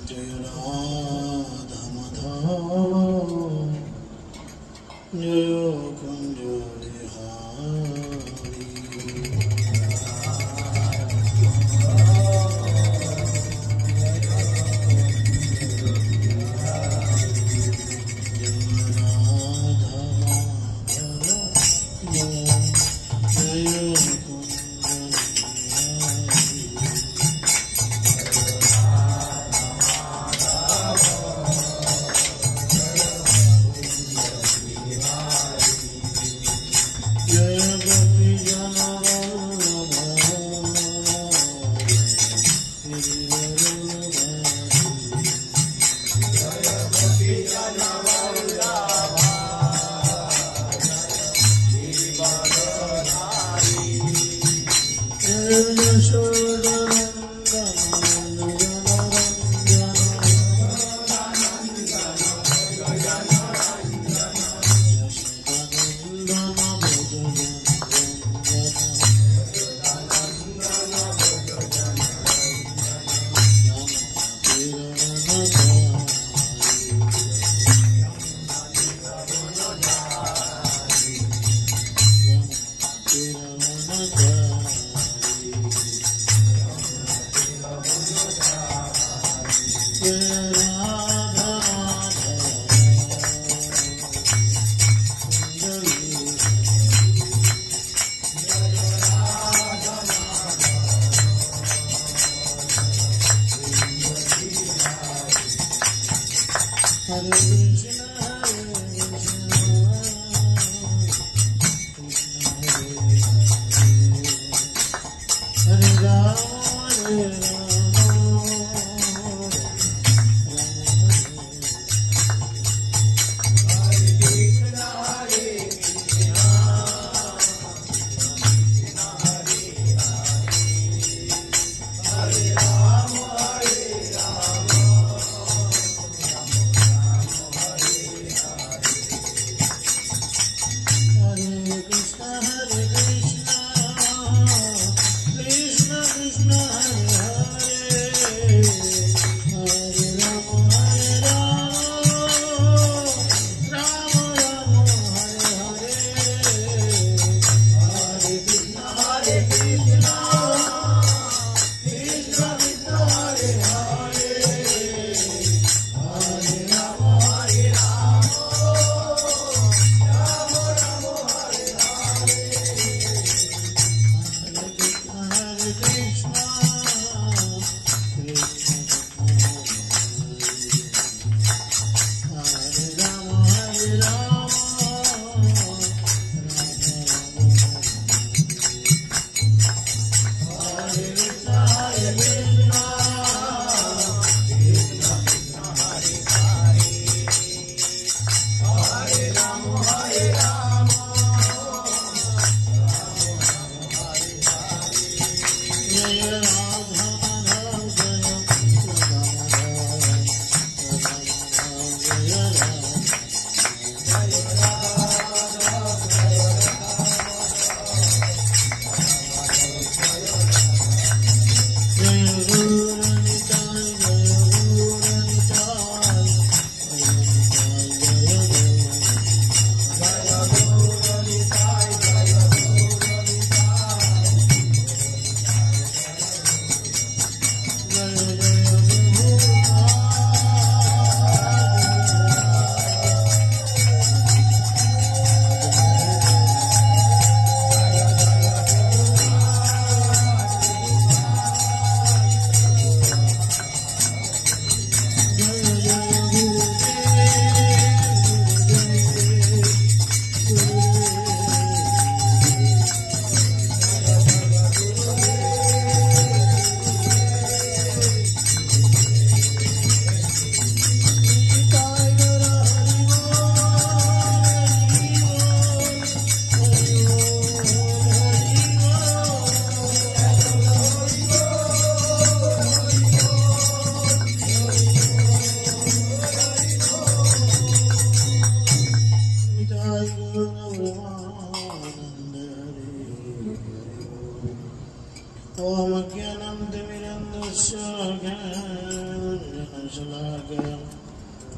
जय राधा माधव जय कुंज विहारी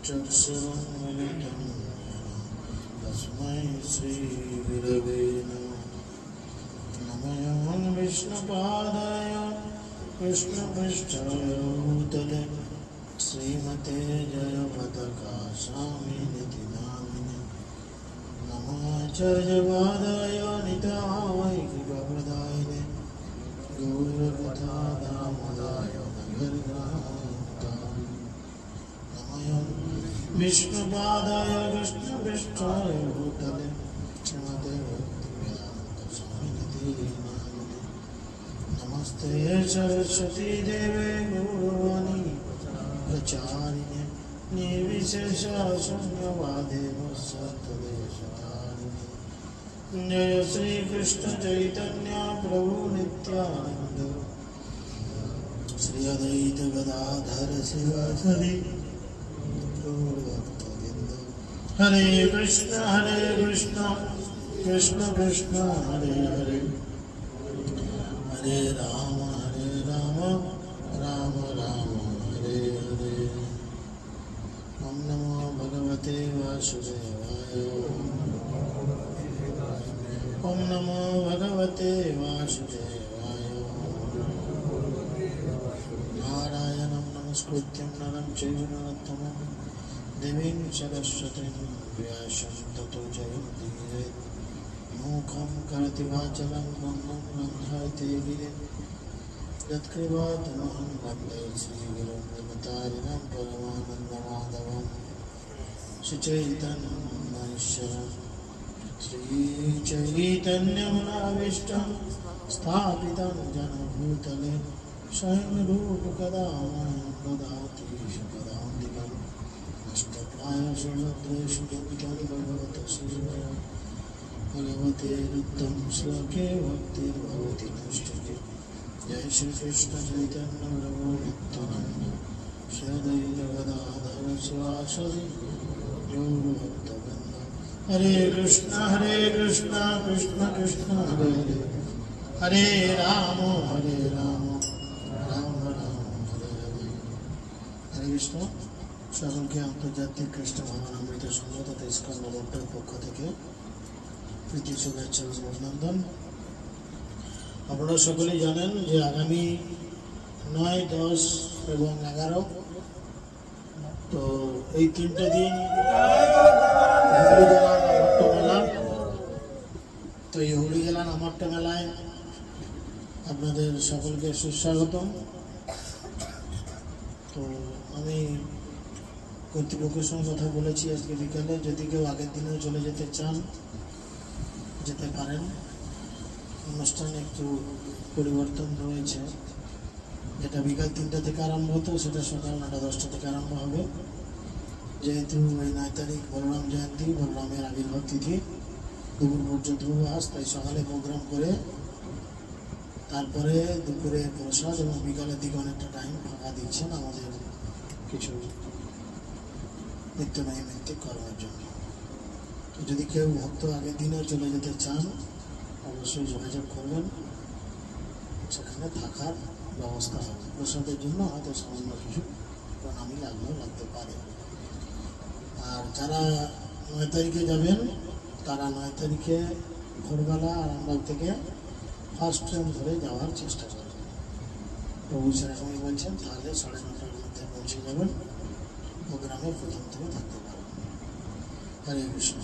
चक्षुरुन्मिलितं तस्मै श्रीगुरवे नमः। नमो विष्णुपादाय कृष्णपृष्ठाय भूतले श्रीमते जयपताकाशामिनिति नामिने। नमो आचार्यपादाय निताय कृपाप्रदायिने गौरकथादामोदाय नगरग्रामोदाय। नमो विष्णुपादाय कृष्णपृष्ठाय भूतले श्रीमते भक्तिवेदान्तस्वामिनिति नामिने। नमस्ते सरस्वती देवे गौरवाणी प्रचारिणे निर्विशेषशून्यवादेव सत्तदेशतारिणे। जय श्री कृष्ण चैतन्य प्रभु नित्यानंद श्री अद्वैत गदाधर शिवासदि गौरभक्तवृंद। हरे कृष्ण कृष्ण कृष्ण हरे हरे, हरे राम राम राम हरे हरे। ओम नमो भगवते वासुदेवाय। ओम नमो भगवते वासुदेवाय। नारायणं नमस्कृत्यं नरं चैव नरोत्तमं देवीं सरस्वतीं व्यासं ततो जयमुदीरयेत्। मूकं करोति वाचालं पङ्गुं लङ्घयते गिरिं यत्कृपातमहं वन्दे श्रीगुरुं देवतारिणं परमानन्दमाधवं श्रीचैतन्यमनीश्वरं श्रीचैतन्यमनाविष्टं स्थापितं जनभूतले स्वयं रूपकदा मह्यं ददाति शकदान्तिकम्। अष्टप्रायशुभद्रेषु दुःखितं भगवतः श्रीमया भगवते रुद्धं श्लोके भक्तिर्भवति नष्टके। जय श्री कृष्ण चैतन्य प्रभु नित्यानंद श्री अद्वैत गदाधर शिवासदि गौरभक्तवृंद। हरे कृष्ण कृष्ण कृष्ण हरे हरे, हरे राम राम राम हरे हरे। हरे कृष्ण। সকলকে আন্তর্জাতিক কৃষ্ণ ভাবনামৃত সংঘ তথা ইস্কন নবদ্বীপের পক্ষ থেকে প্রীতি শুভেচ্ছা ও অভিনন্দন। আপনারা সকলেই জানেন যে আগামী 9, 10 এবং 11 তো এই 3টে দিন হুগলি জেলার নামট্ট মেলা। তো এই হুগলি জেলার নামট্ট মেলায় আপনাদের সকলকে সুস্বাগতম। তো আমি কর্তৃপক্ষের সঙ্গে কথা বলেছি আজকে বিকালে, যদি কেউ আগের দিনেও চলে যেতে চান যেতে পারেন। অনুষ্ঠানে একটু পরিবর্তন রয়েছে, যেটা বিকাল 3টা থেকে আরম্ভ হতো সেটা সকাল 9টা 10টা থেকে আরম্ভ হবে। যেহেতু ওই 9 তারিখ বলরাম জয়ন্তী, বলরামের আবির্ভাব তিথি, দুপুর পর্যন্ত উপবাস, তাই সকালে প্রোগ্রাম করে তারপরে দুপুরে প্রসাদ এবং বিকালের দিকে অনেকটা টাইম ফাঁকা দিচ্ছেন আমাদের কিছু নিত্য নৈমিত্তিক কর্মের জন্য। তো যদি কেউ ভক্ত আগের দিনেও চলে যেতে চান অবশ্যই যোগাযোগ করবেন, সেখানে থাকার ব্যবস্থা হবে। প্রসাদের জন্য হয়তো সামান্য কিছু প্রণামী লাগতে পারে। আর যারা 9 তারিখে যাবেন তারা 9 তারিখে ভোরবেলা আরামবাগ থেকে ফার্স্ট ট্রেন ধরে যাওয়ার চেষ্টা করবেন। প্রভু সেরকমই বলছেন, তাহলে 9:30টার মধ্যে পৌঁছে যাবেন, প্রোগ্রামে প্রথম থেকে থাকতে পারবেন। হরে কৃষ্ণ।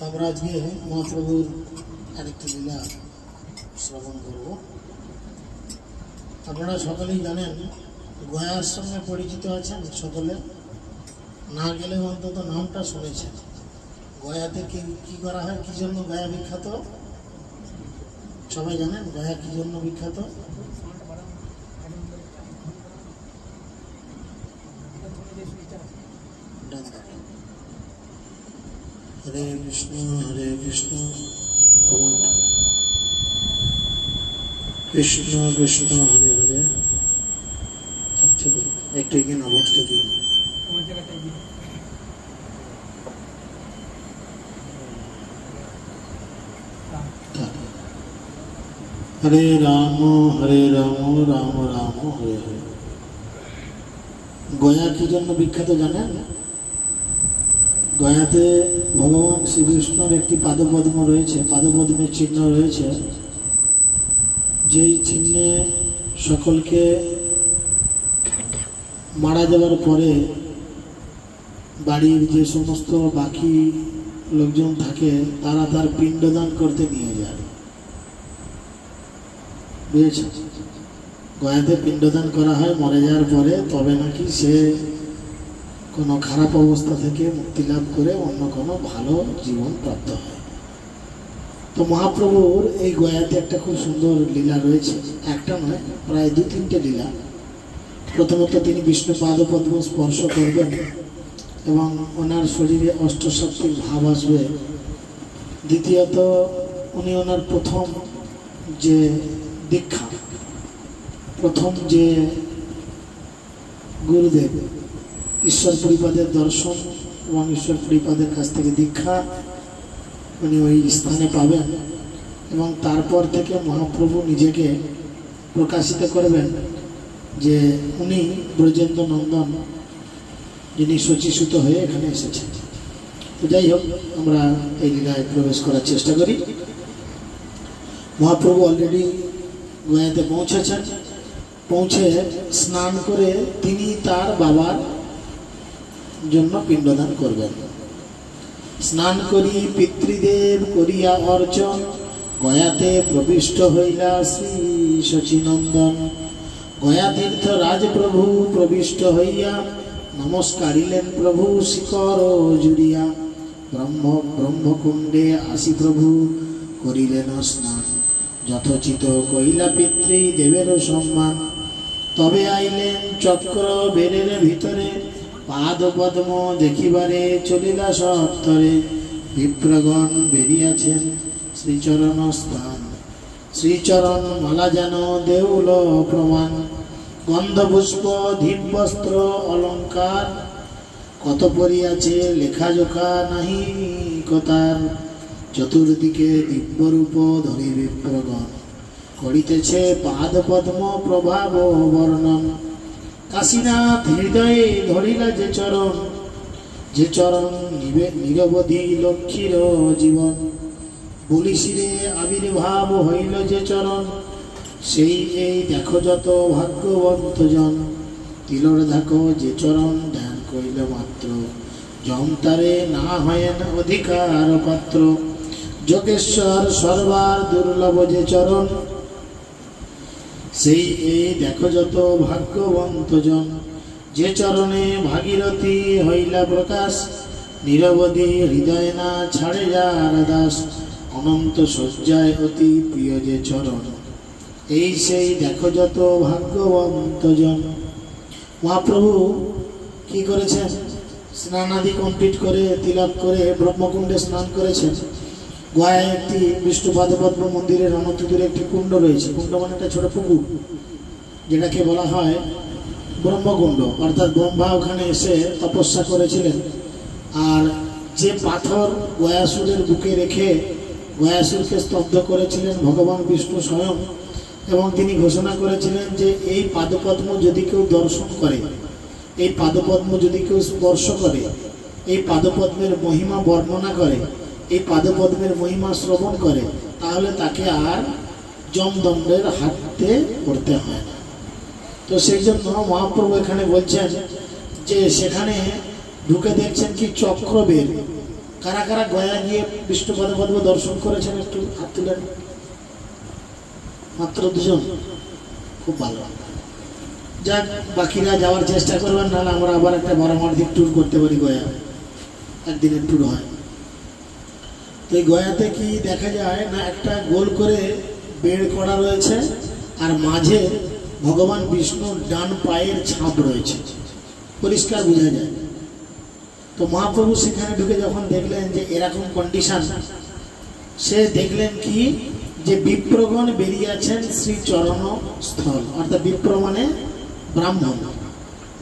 আমরা আজকে মহাপ্রভুর আরেকটি লীলা শ্রবণ করব। আপনারা সকলেই জানেন গয়ার সঙ্গে পরিচিত আছেন সকলে, না গেলে অন্তত নামটা শুনেছেন। গয়াতে কি করা হয়, কি জন্য গয়া বিখ্যাত সবাই জানেন? গয়া কি জন্য বিখ্যাত? হরে কৃষ্ণ কৃষ্ণ কৃষ্ণ হরে হরে। আচ্ছা একটু এগিয়ে না, বক্সটা দিন। হরে রাম রাম রাম হরে হরে। গয়া কি জন্য বিখ্যাত জানেন? গয়াতে ভগবান শ্রীকৃষ্ণের একটি পাদপদ্ম রয়েছে, পাদপদ্মের চিহ্ন রয়েছে, যেই চিহ্নে সকলকে মারা যাওয়ার পরে বাড়ির যে সমস্ত বাকি লোকজন থাকে তারা তার পিণ্ডদান করতে নিয়ে যায়। বুঝেছেন? গয়াতে পিণ্ডদান করা হয় মরে যাওয়ার পরে, তবে নাকি সে কোনো খারাপ অবস্থা থেকে মুক্তি লাভ করে অন্য কোনো ভালো জীবন প্রাপ্ত হয়। তো মহাপ্রভুর এই গয়াতে একটা খুব সুন্দর লীলা রয়েছে, একটা নয় প্রায় 2-3টে লীলা। প্রথমত তিনি বিষ্ণু পাদপদ্ম স্পর্শ করবেন এবং ওনার শরীরে অষ্টশক্তির ভাব আসবে। দ্বিতীয়ত উনি ওনার প্রথম যে দীক্ষা, প্রথম যে গুরুদেব ঈশ্বর পরিপাদের দর্শন এবং ঈশ্বর পরিপাদের কাছ থেকে দীক্ষা উনি ওই স্থানে পাবেন এবং তারপর থেকে মহাপ্রভু নিজেকে প্রকাশিত করবেন যে উনি ব্রজেন্দ্র নন্দন, যিনি শচীসূত হয়ে এখানে এসেছেন। তো যাই হোক, আমরা এই লীলায় প্রবেশ করার চেষ্টা করি। মহাপ্রভু অলরেডি গয়াতে পৌঁছেছেন। পৌঁছে স্নান করে তিনি তার বাবার জন্য পিণ্ডদান করবেন। স্নান করি পিতৃদেব করিয়া অর্চন, গয়াতে প্রবিষ্ট হইলা শ্রী শচীনন্দন। গয়া তীর্থ রাজপ্রভু প্রবিষ্ট হইয়া, নমস্কারিলেন প্রভু শিখর জুড়িয়া। ব্রহ্মকুণ্ডে আসি প্রভু করিলেন স্নান, যথোচিত কইলা পিতৃ দেবের সম্মান। তবে আইলেন চক্র বেরের ভিতরে, পাদ পদ্ম দেখিবারে চলিলা সত্তরে। বিপ্রগণ বেরিয়াছেন শ্রীচরণ স্থান, শ্রীচরণ মালা যেন দেউল প্রমাণ। গন্ধপুষ্প ধীবস্ত্র অলঙ্কার, কত পরিয়াছে লেখা জোখা নাহি কথার। চতুর্দিকে দিব্যরূপ ধরি বিপ্রগণ, করিতেছে পাদ পদ্ম প্রভাব বর্ণন। কাশীনাথ হৃদয়ে ধরিলা যে চরণ, যে চরণ নিরবধি লক্ষ্মীর জীবন। বলিশিরে আবির্ভাব হইল যে চরণ, সেই এই দেখো যত ভাগ্যবন্ত জন। তিলর দেখো যে চরণ ধ্যান কইল মাত্র, জমতারে না হয়েন অধিকার পাত্র। যোগেশ্বর সর্বার দুর্লভ যে চরণ, সেই এই দেখো যত ভাগ্যবন্ত জন। যে চরণে ভাগীরথী হইলা প্রকাশ, নিরবধি হৃদয় না ছাড়ে যার দাস। অনন্ত শয্যায় অতি প্রিয় যে চরণ, এই সেই দেখো যত ভাগ্যবন্ত জন। মহাপ্রভু কি করেছেন? স্নানাদি কমপ্লিট করে তিলক করে ব্রহ্মকুণ্ডে স্নান করেছেন। গয়ায় একটি বিষ্ণু পাদপদ্ম মন্দিরের অনন্ত দূরে একটি কুণ্ড রয়েছে। কুণ্ড মানে একটা ছোট পুকুর, যেটাকে বলা হয় ব্রহ্মকুণ্ড। অর্থাৎ ব্রহ্মা ওখানে এসে তপস্যা করেছিলেন। আর যে পাথর গয়াসুরের বুকে রেখে গয়াসুরকে স্তব্ধ করেছিলেন ভগবান বিষ্ণু স্বয়ং, এবং তিনি ঘোষণা করেছিলেন যে এই পাদপদ্ম যদি কেউ দর্শন করে, এই পাদপদ্ম যদি কেউ স্পর্শ করে, এই পাদপদ্মের মহিমা বর্ণনা করে, এই পাদপদ্মের মহিমা শ্রবণ করে, তাহলে তাকে আর যমদণ্ডের হাতে পড়তে হয় না। তো সেই জন্য মহাপ্রভু এখানে বলছেন যে সেখানে ঢুকে দেখছেন কি চক্র বের। কারা কারা গয়া গিয়ে বিষ্ণু পাদপদ্ম দর্শন করেছেন একটু হাত তুলেন। মাত্র 2 জন, খুব ভালো। যাক, বাকিরা যাওয়ার চেষ্টা করবেন, নাহলে আমরা আবার একটা বারামার্দিক ট্যুর করতে পারি। গয়া একদিনের ট্যুর হয়। তো এই গয়াতে কি দেখা যায় না, একটা গোল করে বেড় করা রয়েছে আর মাঝে ভগবান বিষ্ণুর ডান পায়ের ছাপ রয়েছে, পরিষ্কার বোঝা যায়। তো মহাপ্রভু সেখানে ঢুকে যখন দেখলেন যে এরকম কন্ডিশন, সে দেখলেন কি যে বিপ্রগণ বেরিয়ে আছেন শ্রীচরণ স্থল। অর্থাৎ বিপ্র মানে ব্রাহ্মণ,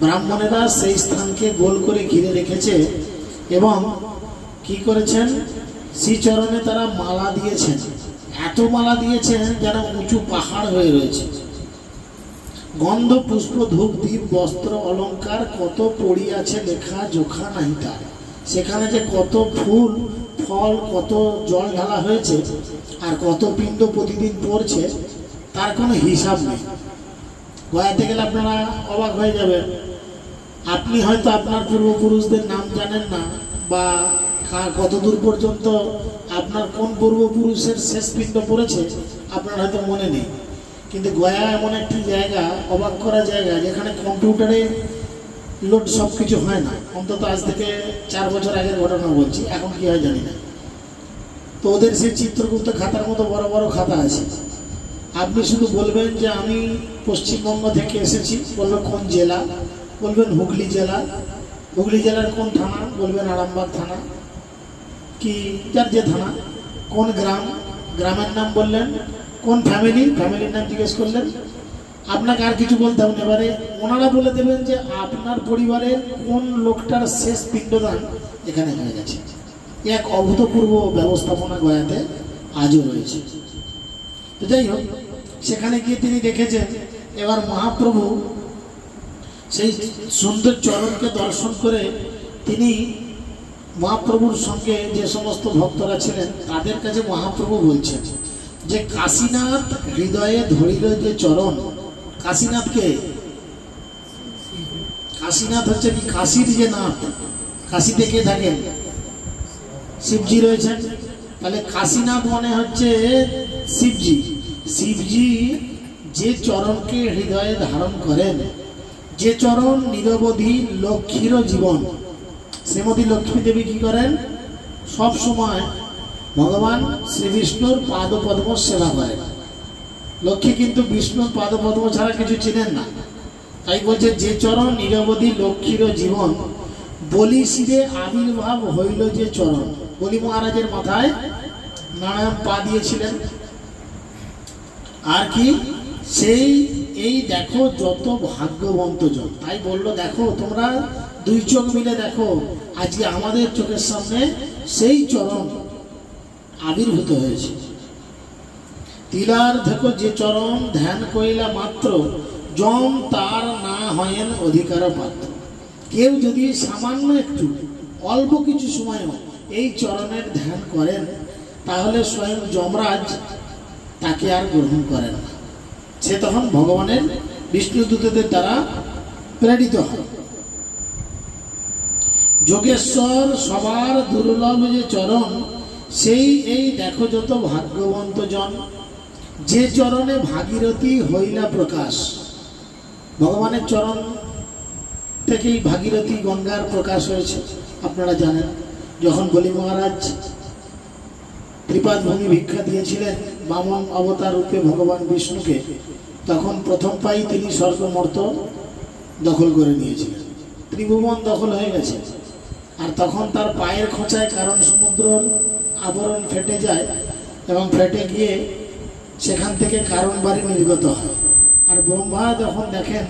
ব্রাহ্মণেরা সেই স্থানকে গোল করে ঘিরে রেখেছে এবং কি করেছেন, শ্রীচরণে তারা মালা দিয়েছেন। এত মালা দিয়েছেন যেন উঁচু পাহাড় হয়ে রয়েছে। গন্ধ পুষ্প ধূপ দীপ বস্ত্র অলঙ্কার কত পড়িয়াছে লেখা জোখা নাই তার। সেখানে যে কত ফুল ফল কত জল ঢালা হয়েছে আর কত পিণ্ড প্রতিদিন পড়ছে তার কোনো হিসাব নেই। গয়াতে গেলে আপনারা অবাক হয়ে যাবেন। আপনি হয়তো আপনার পূর্বপুরুষদের নাম জানেন না, বা কত দূর পর্যন্ত আপনার কোন পূর্বপুরুষের শেষ পিণ্ড পড়েছে আপনার হয়তো মনে নেই। কিন্তু গয়া এমন একটি জায়গা, অবাক করা জায়গা, যেখানে কম্পিউটারে লোড সব কিছু হয় না। অন্তত আজ থেকে 4 বছর আগের ঘটনা বলছি, এখন কি হয় জানি না। তো ওদের সেই চিত্রগুপ্ত খাতার মতো বড় বড় খাতা আছে। আপনি শুধু বলবেন যে আমি পশ্চিমবঙ্গ থেকে এসেছি, বলবেন কোন জেলা, বলবেন হুগলি জেলা, হুগলি জেলার কোন থানা, বলবেন আরামবাগ থানা, কি যার যে থানা, কোন গ্রাম, গ্রামের নাম বললেন, কোন ফ্যামিলি, ফ্যামিলির নাম জিজ্ঞেস করলেন। আপনাকে আর কিছু বলতে হবে না, এবারে ওনারা বলে দেবেন যে আপনার পরিবারের কোন লোকটার শেষ পিণ্ডদান এখানে হয়ে গেছে। এক অভূতপূর্ব ব্যবস্থাপনা গয়াতে আজও রয়েছে। তো যাই হোক, সেখানে গিয়ে তিনি দেখেছেন এবার মহাপ্রভু সেই সুন্দর চরণকে দর্শন করে তিনি মহাপ্রভুর সঙ্গে যে সমস্ত ভক্তরা ছিলেন তাদের কাছে মহাপ্রভু বলছেন যে কাশীনাথ হৃদয়ে ধরিল যে চরণ। কাশীনাথকে, কাশীনাথ হচ্ছে কি কাশীর যে নাথ, কাশীতে কে থাকেন? শিবজি রয়েছেন। তাহলে কাশীনাথ মনে হচ্ছে শিবজি। শিবজি যে চরণকে হৃদয়ে ধারণ করেন, যে চরণ নিরবধি লক্ষ্মীর জীবন। শ্রীমতী লক্ষ্মী দেবী কি করেন? সব সময় ভগবান শ্রীবিষ্ণুর পাদপদ্ম সেবা করেন। লক্ষ্মী কিন্তু বিষ্ণুর পাদপদ্ম ছাড়া কিছু চিনেন না। তাই বলছে যে চরণ নিরবধি লক্ষ্মীর জীবন, বলি শিরে আবির্ভাব হইল যে চরণ। বলি মহারাজের মাথায় নারায়ণ পা দিয়েছিলেন। আর কি সেই এই দেখো যত ভাগ্যবন্ত জন। তাই বললো দেখো তোমরা 2 চোখ মিলে দেখো, আজকে আমাদের চোখের সামনে সেই চরণ আবির্ভূত হয়েছে। তিলার দেখো যে চরণ ধ্যান কইলা মাত্র, জম তার না হয়েন অধিকার পাত্র। কেউ যদি সামান্য একটু অল্প কিছু সময়ও এই চরণের ধ্যান করেন তাহলে স্বয়ং যমরাজ তাকে আর গ্রহণ করেন না। সে তখন ভগবানের বিষ্ণুদূতদের দ্বারা প্রেরিত হয়। যোগেশ্বর সবার দুর্লভ যে চরণ, সেই এই দেখো যত ভাগ্যবন্ত জন। যে চরণে ভাগীরথী হইলা প্রকাশ। ভগবানের চরণ থেকেই ভাগীরথী গঙ্গার প্রকাশ হয়েছে। আপনারা জানেন যখন বলি মহারাজ ত্রিপাদ ভূমি ভিক্ষা দিয়েছিলেন বামন অবতার রূপে ভগবান বিষ্ণুকে, তখন প্রথম পাই তিনি স্বর্গমর্ত দখল করে নিয়েছিলেন। ত্রিভুবন দখল হয়ে গেছে। আর তখন তার পায়ের খোঁচায় কারণ সমুদ্রের আবরণ ফেটে যায় এবং ফেটে গিয়ে সেখান থেকে কারণ বাড়ি নির্গত হয়। আর ব্রহ্মা যখন দেখেন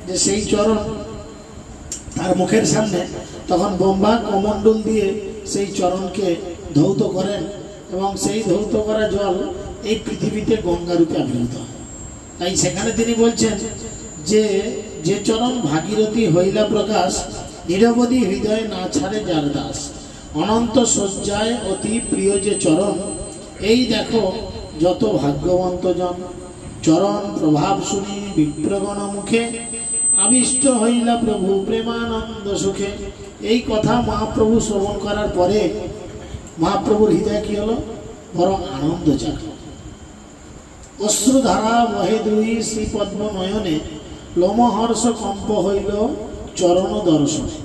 যে সেই চরণ তার মুখের সামনে, তখন ব্রহ্মা কমণ্ডল দিয়ে সেই চরণকে ধৌত করেন এবং সেই ধৌত করা জল এই পৃথিবীতে গঙ্গা রূপে আবির্ভূত হয়। তাই সেখানে তিনি বলছেন যে যে চরণ ভাগীরথী হইলা প্রকাশ, নিরবধি হৃদয় না ছাড়ে যার দাস। অনন্ত শয্যায় অতি প্রিয় যে চরণ, এই দেখো যত ভাগ্যবন্ত জন। চরণ প্রভাব শুনি বিপ্রগণ মুখে, আবিষ্ট হইলা প্রভু প্রেমানন্দ সুখে। এই কথা মহাপ্রভু শ্রবণ করার পরে মহাপ্রভুর হৃদয় কি হলো? বড় আনন্দ জাগল। অশ্রুধারা বহে দুই শ্রীপদ্ম নয়নে, লোমহর্ষ কম্প হইল চরণ দর্শনে।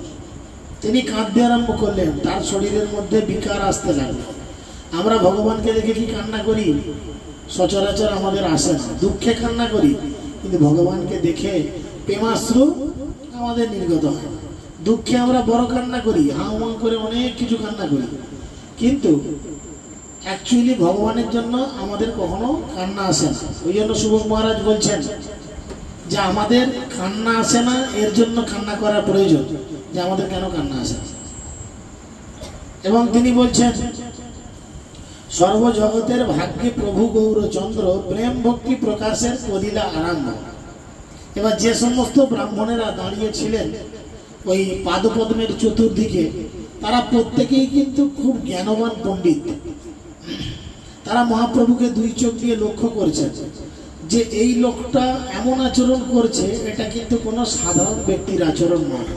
তিনি কাঁদতে আরম্ভ করলেন, তার শরীরের মধ্যে বিকার আসতে লাগলো। আমরা ভগবানকে দেখে কি কান্না করি? সচরাচর আমাদের আসে না, দুঃখে কান্না করি। কিন্তু ভগবানকে দেখে প্রেমাশ্রু আমাদের নির্গত হয়। দুঃখে আমরা বড় কান্না করি, হাউমাউ করে অনেক কিছু কান্না করি, কিন্তু অ্যাকচুয়ালি ভগবানের জন্য আমাদের কখনো কান্না আসে না। ওই জন্য সুবক মহারাজ বলছেন যে আমাদের কান্না আসে না, এর জন্য কান্না করা প্রয়োজন, যে আমাদের কেন কান্না আসে না। এবং তিনি বলছেন সর্বজগতের ভাগ্যে প্রভু গৌরচন্দ্র, প্রেম ভক্তি প্রকাশের করিলা আরম্ভ। এবার যে সমস্ত ব্রাহ্মণেরা দাঁড়িয়েছিলেন ওই পাদপদ্মের চতুর্দিকে, তারা প্রত্যেকেই কিন্তু খুব জ্ঞানবান পণ্ডিত। তারা মহাপ্রভুকে দুই চোখ দিয়ে লক্ষ্য করছেন যে এই লোকটা এমন আচরণ করছে, এটা কিন্তু কোনো সাধারণ ব্যক্তির আচরণ নয়।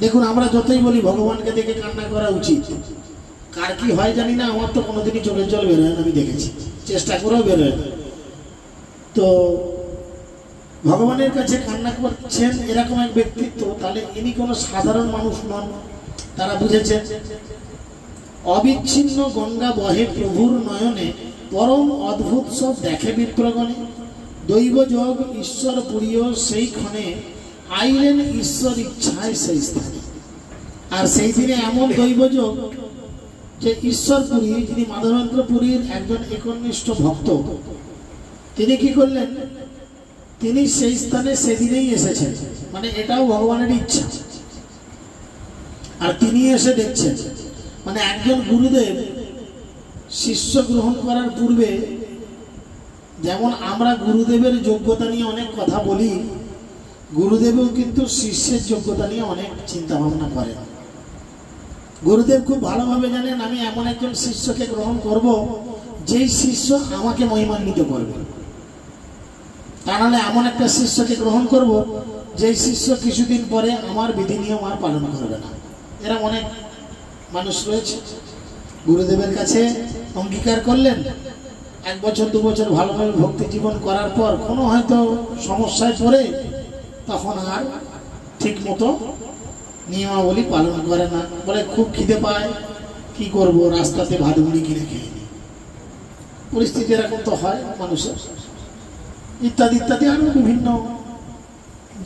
দেখুন, আমরা যতই বলি ভগবানকে দেখে কান্না করা উচিত, কার কি হয় জানি না, আমার তো কোনোদিনই চোখের জল বেরোয় না, আমি দেখেছি, চেষ্টা করেও বেরোয় না। তো ভগবানের কাছে কান্না করছেন এরকম এক ব্যক্তিত্ব, তাহলে ইনি কোনো সাধারণ মানুষ নন। তারা বুঝেছেন অবিচ্ছিন্ন গঙ্গা বহে প্রভুর নয়নে, পরম অদ্ভুত সব দেখে বিপ্রগণে। দৈব যোগ ঈশ্বর পুরীয় সেই ক্ষণে, আইলেন ঈশ্বর ইচ্ছায় সেই স্থানে। আর সেই দিনে এমন দৈবযোগ যে ঈশ্বরপুরী, যিনি মাধবেন্দ্র পুরীর একজন একনিষ্ঠ ভক্ত, তিনি কি করলেন, তিনি সেই স্থানে সেদিনেই এসেছেন, মানে এটাও ভগবানের ইচ্ছা। আর তিনি এসে দেখছেন, মানে একজন গুরুদেব শিষ্য গ্রহণ করার পূর্বে যেমন আমরা গুরুদেবের যোগ্যতা নিয়ে অনেক কথা বলি, গুরুদেবও কিন্তু শিষ্যের যোগ্যতা নিয়ে অনেক চিন্তা ভাবনা করেন। গুরুদেব খুব ভালোভাবে জানেন আমি এমন একজন শিষ্যকে গ্রহণ করব যেই শিষ্য আমাকে মহিমান্বিত করবে, তা নাহলে এমন একটা শিষ্যকে গ্রহণ করব যেই শিষ্য কিছুদিন পরে আমার বিধি নিয়ম আর পালন করবে না। এরা অনেক মানুষ রয়েছে। গুরুদেবের কাছে অঙ্গীকার করলেন, 1 বছর 2 বছর ভালোভাবে ভক্তি জীবন করার পর কোনো হয়তো সমস্যায় পড়ে তখন আর ঠিক মতো নিয়মাবলী পালন করে না, বলে খুব খিদে পায়, কি করব, রাস্তাতে ভাত মুড়ি কিনে খেয়ে নিই। পরিস্থিতি এরকম তো হয় মানুষের, ইত্যাদি ইত্যাদি আরো বিভিন্ন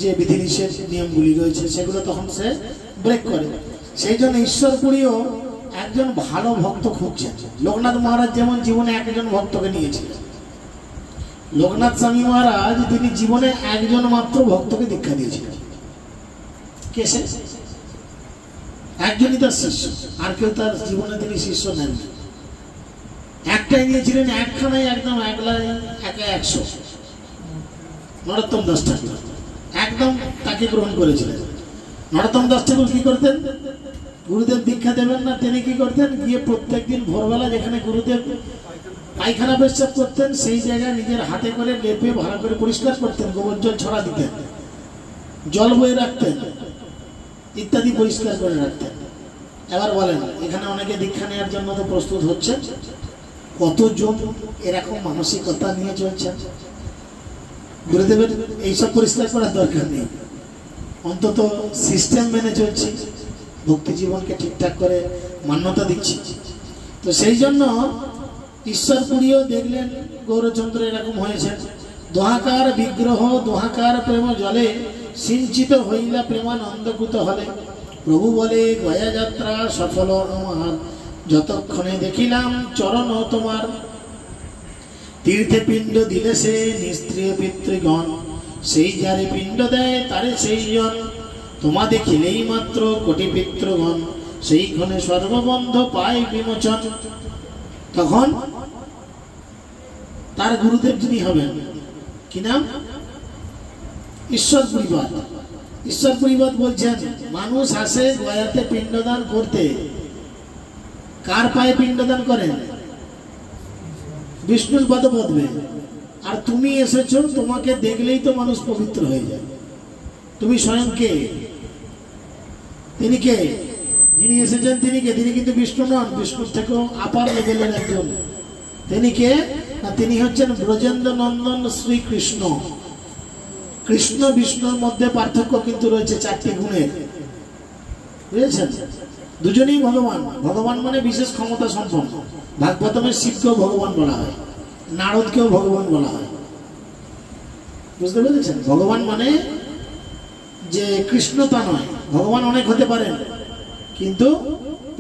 যে বিধিনিষেধ নিয়মগুলি রয়েছে সেগুলো তখন সে ব্রেক করে। সেই জন্য ঈশ্বরপুরীও একজন ভালো ভক্ত খুঁজছেন। লোকনাথ মহারাজ যেমন জীবনে একজন ভক্তকে নিয়েছিলেন, লোকনাথ স্বামী মহারাজ তিনি জীবনে একজন মাত্র ভক্তকে দীক্ষা দিয়েছিলেন। কে সে? একজনই তার শিষ্য, আর কেউ তার জীবনে তিনি শিষ্য নেন। একটাই নিয়েছিলেন, একখানাই, একদম একলাই, একা 100, নরোত্তম দাস ঠাকুর একদম তাকে গ্রহণ করেছিলেন। নরোত্তম দাস ঠাকুর কি করতেন, গুরুদেব দীক্ষা দেবেন না, তিনি কি করতেন, গিয়ে প্রত্যেকদিন ভোরবেলা যেখানে গুরুদেব পায়খানা পেশাব করতেন সেই জায়গায় নিজের হাতে করে লেপে ভালো করে পরিষ্কার করতেন, গোবর জল ছড়া দিতেন, জল বয়ে রাখতেন, ইত্যাদি পরিষ্কার করে রাখতেন। এবার বলেন, এখানে অনেকে দীক্ষা নেওয়ার জন্য তো প্রস্তুত হচ্ছে, কতজন এরকম মানসিকতা নিয়ে চলছেন? গুরুদেবের এইসব পরিষ্কার করার দরকার নেই, অন্তত সিস্টেম মেনে চলছি, ভক্তি জীবনকে ঠিকঠাক করে মান্যতা দিচ্ছি। তো সেই জন্য ঈশ্বরপুরীও দেখলেন গৌরচন্দ্র এরকম হয়েছে। দোহাকার বিগ্রহ দোহাকার প্রেম জলে, সিঞ্চিত হইলা প্রেমানন্দকুত হলে। প্রভু বলে গয়া যাত্রা সফল আমার, যতক্ষণে দেখিলাম চরণ তোমার। তীর্থে পিণ্ড দিলে সে নিস্ত্রিয় পিতৃগণ, সেই যারে পিণ্ড দেয় তারে সেই জন। তোমা দেখিলেই মাত্র কোটি পিতৃগণ, সেই ক্ষণে সর্ববন্ধ পায় বিমোচন। তখন তার গুরুদেব যিনি হবেন, কি নাম, ঈশ্বরপুরীবাদ। ঈশ্বরপুরীবাদ বলছেন মানুষ আসে গয়াতে পিণ্ডদান করতে, কার পায়ে পিণ্ডদান করেন, বিষ্ণুর পদপদ্মে। আর তুমি এসেছো, তোমাকে দেখলেই তো মানুষ পবিত্র হয়ে যায়। তুমি স্বয়ং কে? তিনি কে? যিনি এসেছেন তিনি কে? তিনি কিন্তু বিষ্ণু নন, বিষ্ণুর থেকেও আপার লেভেলের একজন। তিনি কে? না, তিনি হচ্ছেন ব্রজেন্দ্র নন্দন শ্রীকৃষ্ণ। কৃষ্ণ বিষ্ণুর মধ্যে পার্থক্য কিন্তু রয়েছে 4টি গুণের, বুঝেছেন? দুজনেই ভগবান। ভগবান মানে বিশেষ ক্ষমতা সম্পন্ন। ভাগবতমের শিবকেও ভগবান বলা হয়, নারদকেও ভগবান বলা হয়, বুঝতে পেরেছেন? ভগবান মানে যে কৃষ্ণ তা নয়, ভগবান অনেক হতে পারেন, কিন্তু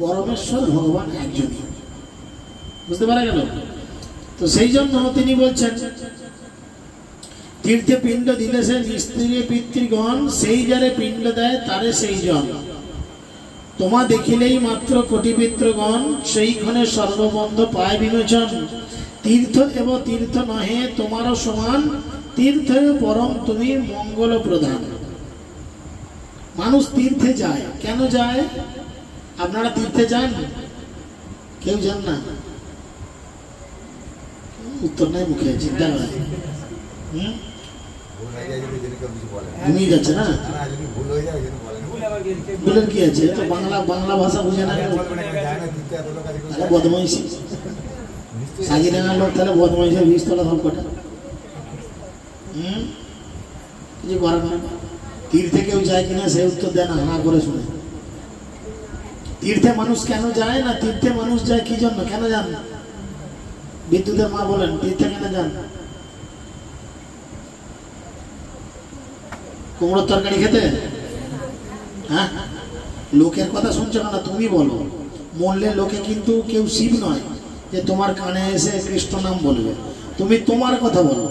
পরমেশ্বর ভগবান একজনই, বুঝতে পারা গেল? তো সেই জন্য তিনি বলছেন তীর্থে পিণ্ড দিলে সে নিস্ত্রিয় পিতৃগণ, সেই যারে পিণ্ড দেয় তারে সেই জন। তোমা দেখিলেই মাত্র কোটি পিতৃগণ, সেই ক্ষণে সর্ববন্ধ পায় বিমোচন। তীর্থ এব তীর্থ নহে তোমারও সমান, तीर्थ परम तुमी मंगल प्रधान। मानुष तीर्थे जाए केन जाए? आपनारा तीर्थे जान? केउ जान ना? उत्तर नहीं मुखे चिंता घूमिए जाच्छे ना बोलेन कि आछे तो बांगला बांगला भाषा बुझे ना अरे बदमाइशी साजिरांगार लोक ताहले बदमाइशेर बीजतला सब कटा কিছু করার না। तीर्थे केउ जाए कि ना से उत्तर देना हाँ करे शुने। तीर्थे मानुष केन जाए ना? तीर्थे मानुष जाए कि जन्य केन जान? विद्युतेर मा बोलेन तीर्थे केन जान? कुमड़ोर तरकारी खेते? हाँ लोकेर कथा शुनछो ना तुमी बोलो। मरले लोके किन्तु केउ शिव नय जे तोमार काने एसे कृष्ण नाम बोलबे। तुमी तोमार कथा बोलो।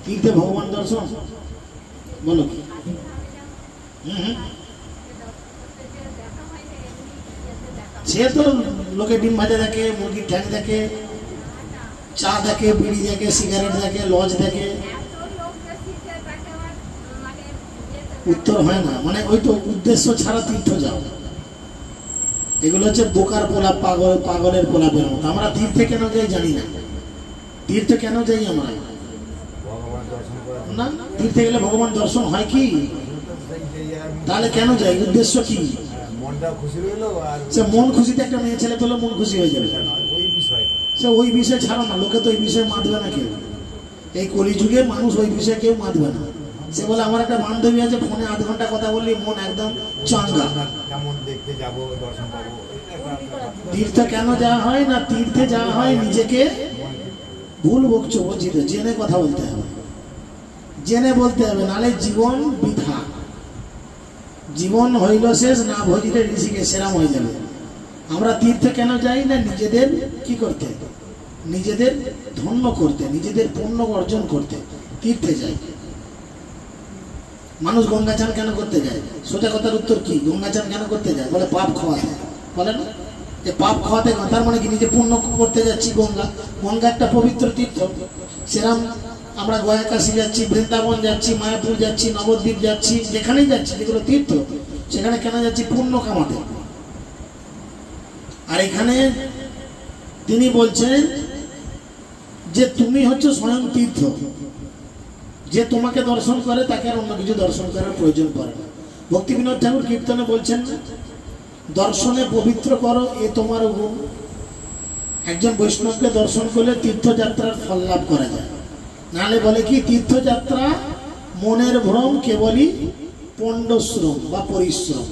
तीर्थे भगवान दर्शन बोलो कि से तो लोके डिम भाजा देखे, मुरगिर ठ्यां देखे, चा देखे, बीड़ी देखे, सिगारेट देखे, लज देखे। उत्तर হয় না মানে ওই তো উদ্দেশ্য ছাড়া তীর্থ যাও। এগুলো হচ্ছে বোকার পোলা পাগলের পোলাপের মতো। আমরা তীর্থে কেন যাই জানি না। তীর্থে কেন যাই আমরা? না तीर्थे गेले भगवान दर्शन है कि ताहले केन जाई? उद्देश्य की? मनटा खुशी हलो আর সে মন খুশিতে একটা মেয়ে ছেলে পেলে মন খুশি হয়ে যাবে ওই বিষয়। সে ওই বিষয় ছাড়া না লোকে তো ওই বিষয় মাতবে না কেউ। এই কলিযুগে মানুষ ওই বিষয়ে কেউ মাতবে না। সে বলে আমার একটা বান্ধবী আছে ফোনে আধ ঘন্টা কথা বললি মন একদম চাঙ্গা। কেমন দেখতে যাব দর্শন পাবো। तीर्थे কেন যাওয়া হয় না? तीर्थे যাওয়া হয় নিজেকে ভুল বকছো বলছি তো জেনে কথা বলতে হবে। জেনে বলতে হবে নালে জীবন বৃথা। জীবন হইল শেষ না ভজিতে ঋষিকে সেরাম হয়ে যাবে। আমরা তীর্থে কেন যাই না? নিজেদের কি করতে? নিজেদের ধন্য করতে, নিজেদের পুণ্য অর্জন করতে তীর্থে যাই। মানুষ গঙ্গা চান কেন করতে যায়? সোজা কথার উত্তর কি? গঙ্গা চান কেন করতে যায়? বলে পাপ খাওয়াতে। বলে না যে পাপ খাওয়াতে, তার মানে কি নিজে পুণ্য করতে যাচ্ছি। গঙ্গা গঙ্গা একটা পবিত্র তীর্থ। সেরাম আমরা গয়া কাশী যাচ্ছি, বৃন্দাবন যাচ্ছি, মায়াপুর যাচ্ছি, নবদ্বীপ যাচ্ছি, যেখানেই যাচ্ছি যেগুলো তীর্থ সেখানে কেন যাচ্ছি? পুণ্য কামাতে। আর এখানে তিনি বলছেন যে তুমি হচ্ছে স্বয়ং তীর্থ। যে তোমাকে দর্শন করে তাকে আর অন্য কিছু দর্শন করার প্রয়োজন পড়ে না। ভক্তি বিনোদ ঠাকুর কীর্তনে বলছেন দর্শনে পবিত্র করো এ তোমার গুণ। একজন বৈষ্ণবকে দর্শন করলে তীর্থযাত্রার ফল লাভ করা যায়। নালে বলে কি তীর্থযাত্রা মনের ভ্রম কেবলই পণ্ডশ্রম বা পরিশ্রম।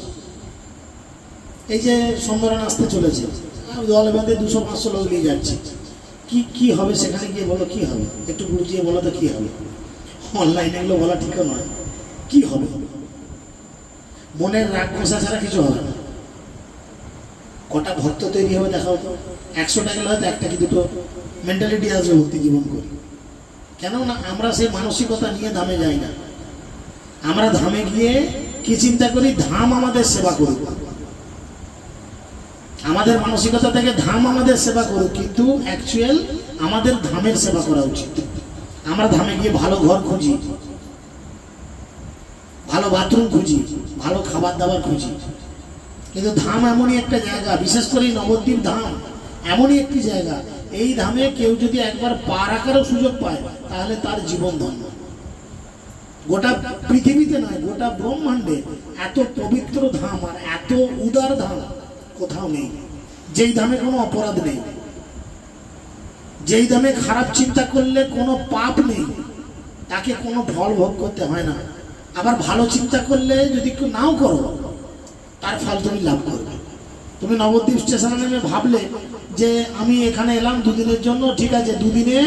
এই যে সম্মেলন আসতে চলেছে, দল বেঁধে 200-500 লোক নিয়ে যাচ্ছে, কি কি হবে সেখানে গিয়ে বলো কি হবে? একটু বুঝিয়ে বলো তো কি হবে? অনলাইনে এগুলো বলা ঠিক নয়। কি হবে? মনের রাগ কষা ছাড়া কিছু হবে না। কটা ভক্ত তৈরি হবে দেখাও তো। 100টা গেলে হয়তো একটা কি দুটো মেন্টালিটি আসবে ভক্তি জীবন করি। কেন না আমরা সেই মানসিকতা নিয়ে ধামে যাই না। আমরা ধামে গিয়ে কি চিন্তা করি? ধাম আমাদের সেবা করুক। আমাদের মানসিকতা থেকে ধাম আমাদের সেবা করুক, কিন্তু অ্যাকচুয়াল আমাদের ধামের সেবা করা উচিত। আমরা ধামে গিয়ে ভালো ঘর খুঁজি, ভালো বাথরুম খুঁজি, ভালো খাবার দাবার খুঁজি, কিন্তু ধাম এমনই একটা জায়গা, বিশেষ করে নবদ্বীপ ধাম এমনই একটি জায়গা, এই ধামে কেউ যদি একবার পা রাখারও সুযোগ পায় তাহলে তার জীবন ধন্য। গোটা পৃথিবীতে নয়, গোটা ব্রহ্মাণ্ডে এত পবিত্র ধাম আর এত উদার ধাম কোথাও নেই। যেই ধামে কোনো অপরাধ নেই, যেই ধামে খারাপ চিন্তা করলে কোনো পাপ নেই, তাকে কোনো ফল ভোগ করতে হয় না। আবার ভালো চিন্তা করলে যদি কেউ নাও করো তার ফল তুমি লাভ করবে। তুমি নবদ্বীপ স্টেশনে নেমে ভাবলে যে আমি এখানে এলাম দুদিনের জন্য, ঠিক আছে, দুদিনে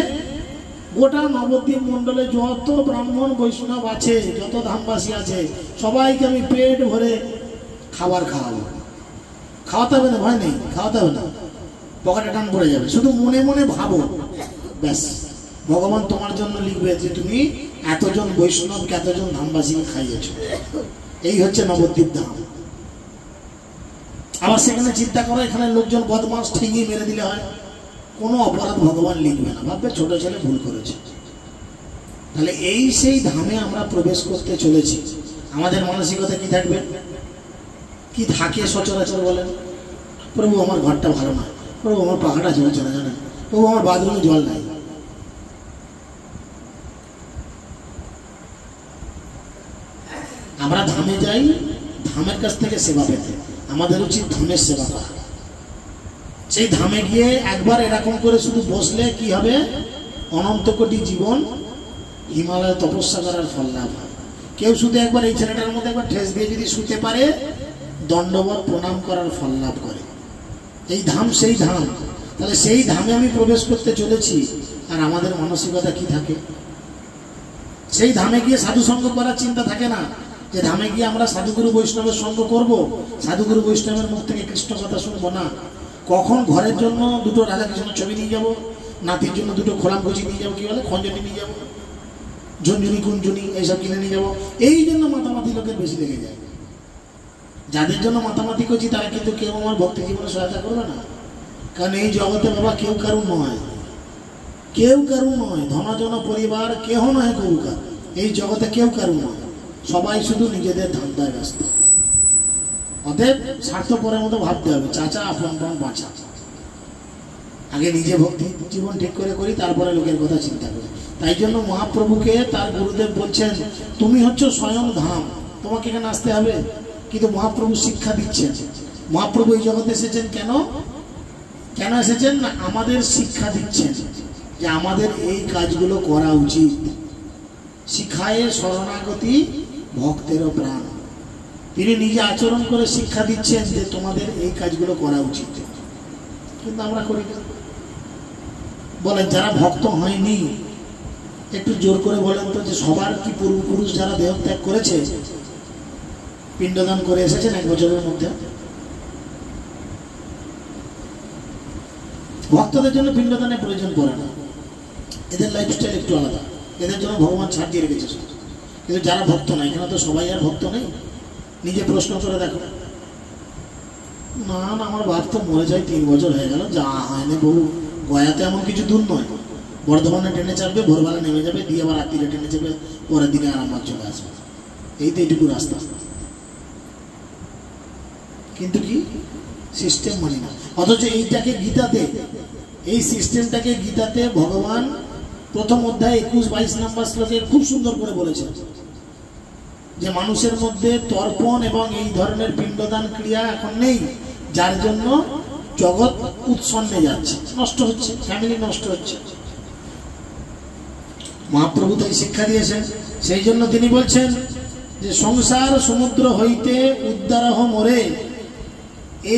গোটা নবদ্বীপ মন্ডলে যত ব্রাহ্মণ বৈষ্ণব আছে, যত ধামবাসী আছে, সবাইকে আমি পেট ভরে খাবার খাওয়াবো। খাওয়াতে হবে না, ভয় নেই, খাওয়াতে হবে না, পকেটে টান পড়ে যাবে। শুধু মনে মনে ভাবো, ব্যাস ভগবান তোমার জন্য লিখবে যে তুমি এতজন বৈষ্ণবকে, এতজন ধামবাসীকে খাইয়েছ। এই হচ্ছে নবদ্বীপ ধাম। আবার সেখানে চিন্তা করো, এখানে লোকজন বদমাস ঠেঙিয়ে মেরে দিলে হয়, কোনো অপরাধ ভগবান লিখবে না, ভাববে ছোট ছেলে ভুল করেছে। তাহলে এই সেই ধামে আমরা প্রবেশ করতে চলেছি। আমাদের মানসিকতা কি থাকবে, কি থাকে সচরাচর বলেন? প্রভু আমার ঘরটা ভালো না, প্রভু আমার পাখাটা জ্বলছে না, জানেন, প্রভু আমার বাথরুমে জল নাই। আমরা ধামে যাই ধামের কাছ থেকে সেবা পেতে, আমাদের উচিত ধামের সেবা করা। সেই ধামে গিয়ে একবার এরকম করে শুধু বসলে কি হবে, অনন্ত কোটি জীবন হিমালয়ে তপস্যা করার ফল লাভ হয়। কেউ শুধু একবার এই ছেলেটার মধ্যে একবার ঠেস দিয়ে যদি শুতে পারে, দণ্ডবত প্রণাম করার ফল লাভ করে। এই ধাম সেই ধাম। তাহলে সেই ধামে আমি প্রবেশ করতে চলেছি, আর আমাদের মানসিকতা কি থাকে? সেই ধামে গিয়ে সাধু সঙ্গ করার চিন্তা থাকে না, যে ধামে গিয়ে আমরা সাধুগুরু বৈষ্ণবের সঙ্গ করব, সাধুগুরু বৈষ্ণবের মুখ থেকে কৃষ্ণ কথা শুনবো না। কখন ঘরের জন্য দুটো রাধাকৃষ্ণ ছবি নিয়ে যাব, নাতির জন্য দুটো খোলামকুচি নিয়ে যাবো, কি বলে খঞ্জনি নিয়ে যাবো, ঝুনঝুনি কুঞ্জুনি এইসব কিনে নিয়ে যাবো। এই জন্য মাতামাতি লোকের বেশি লেগে যায়। যাদের জন্য মাতামাতি করছি তারা কিন্তু কেউ আমার ভক্তি জীবনে সহায়তা করবে না। কারণ এই জগতে বাবা কেউ কারুর নয়, কেউ কারুর নয়, ধনজন পরিবার কেহ নয় কৌকার। এই জগতে কেউ কারুর নয়, সবাই শুধু নিজেদের ধান্দায় ব্যস্ত। অতএব স্বার্থপরের মতো ভাবতে হবে, চাচা আপন আপন বাঁচা। আগে নিজে ভক্তি জীবন ঠিক করে করি, তারপরে লোকের কথা চিন্তা করি। তাই জন্য মহাপ্রভুকে তার গুরুদেব বলছেন, তুমি হচ্ছে স্বয়ং ধাম, তোমাকে এখানে আসতে হবে। কিন্তু মহাপ্রভু শিক্ষা দিচ্ছেন। মহাপ্রভু এই জগতে এসেছেন কেন? কেন এসেছেন না, আমাদের শিক্ষা দিচ্ছেন যে আমাদের এই কাজগুলো করা উচিত। শিখায়ে শরণাগতি ভক্তেরও প্রাণ। তিনি নিজে আচরণ করে শিক্ষা দিচ্ছেন যে তোমাদের এই কাজগুলো করা উচিত, কিন্তু আমরা করি না। বলেন যারা ভক্ত হয়নি একটু জোর করে বলেন তো, যে সবার কি পূর্বপুরুষ যারা দেহত্যাগ করেছে পিণ্ডদান করে এসেছেন এক বছরের মধ্যে? ভক্তদের জন্য পিণ্ডদানের প্রয়োজন পড়ে না, এদের লাইফস্টাইল একটু আলাদা, এদের জন্য ভগবান ছাড় দিয়ে রেখেছে। কিন্তু যারা ভক্ত নাই, এখানে তো সবাই আর ভক্ত নেই। নিজে প্রশ্ন করে দেখো, না না আমার বাপ তো মরে যায় 3 বছর হয়ে গেল, যা হয় না বহু। গয়াতে এমন কিছু দূর নয়, বর্ধমানে ট্রেনে চাপবে, ভোরবেলা নেমে যাবে, দিয়ে আবার রাত্রিরে ট্রেনে চাপবে, পরের দিনে আরামবাগ চলে আসবে। এই তো এইটুকু রাস্তা। কিন্তু কি সিস্টেম মানি না। অথচ এইটাকে গীতাতে, এই সিস্টেমটাকে গীতাতে ভগবান প্রথম অধ্যায় 21-22 নম্বর শ্লোকে খুব সুন্দর করে বলেছেন যে মানুষের মধ্যে তর্পণ এবং এই ধরনের পিণ্ডদান ক্রিয়া এখন নেই, যার জন্য জগৎ উৎসন্নে যাচ্ছে, নষ্ট হচ্ছে, ফ্যামিলি নষ্ট হচ্ছে। মহাপ্রভু তাই শিক্ষা দিয়েছেন। সেই জন্য তিনি বলছেন যে সংসার সমুদ্র হইতে উদ্ধারহ মোরে,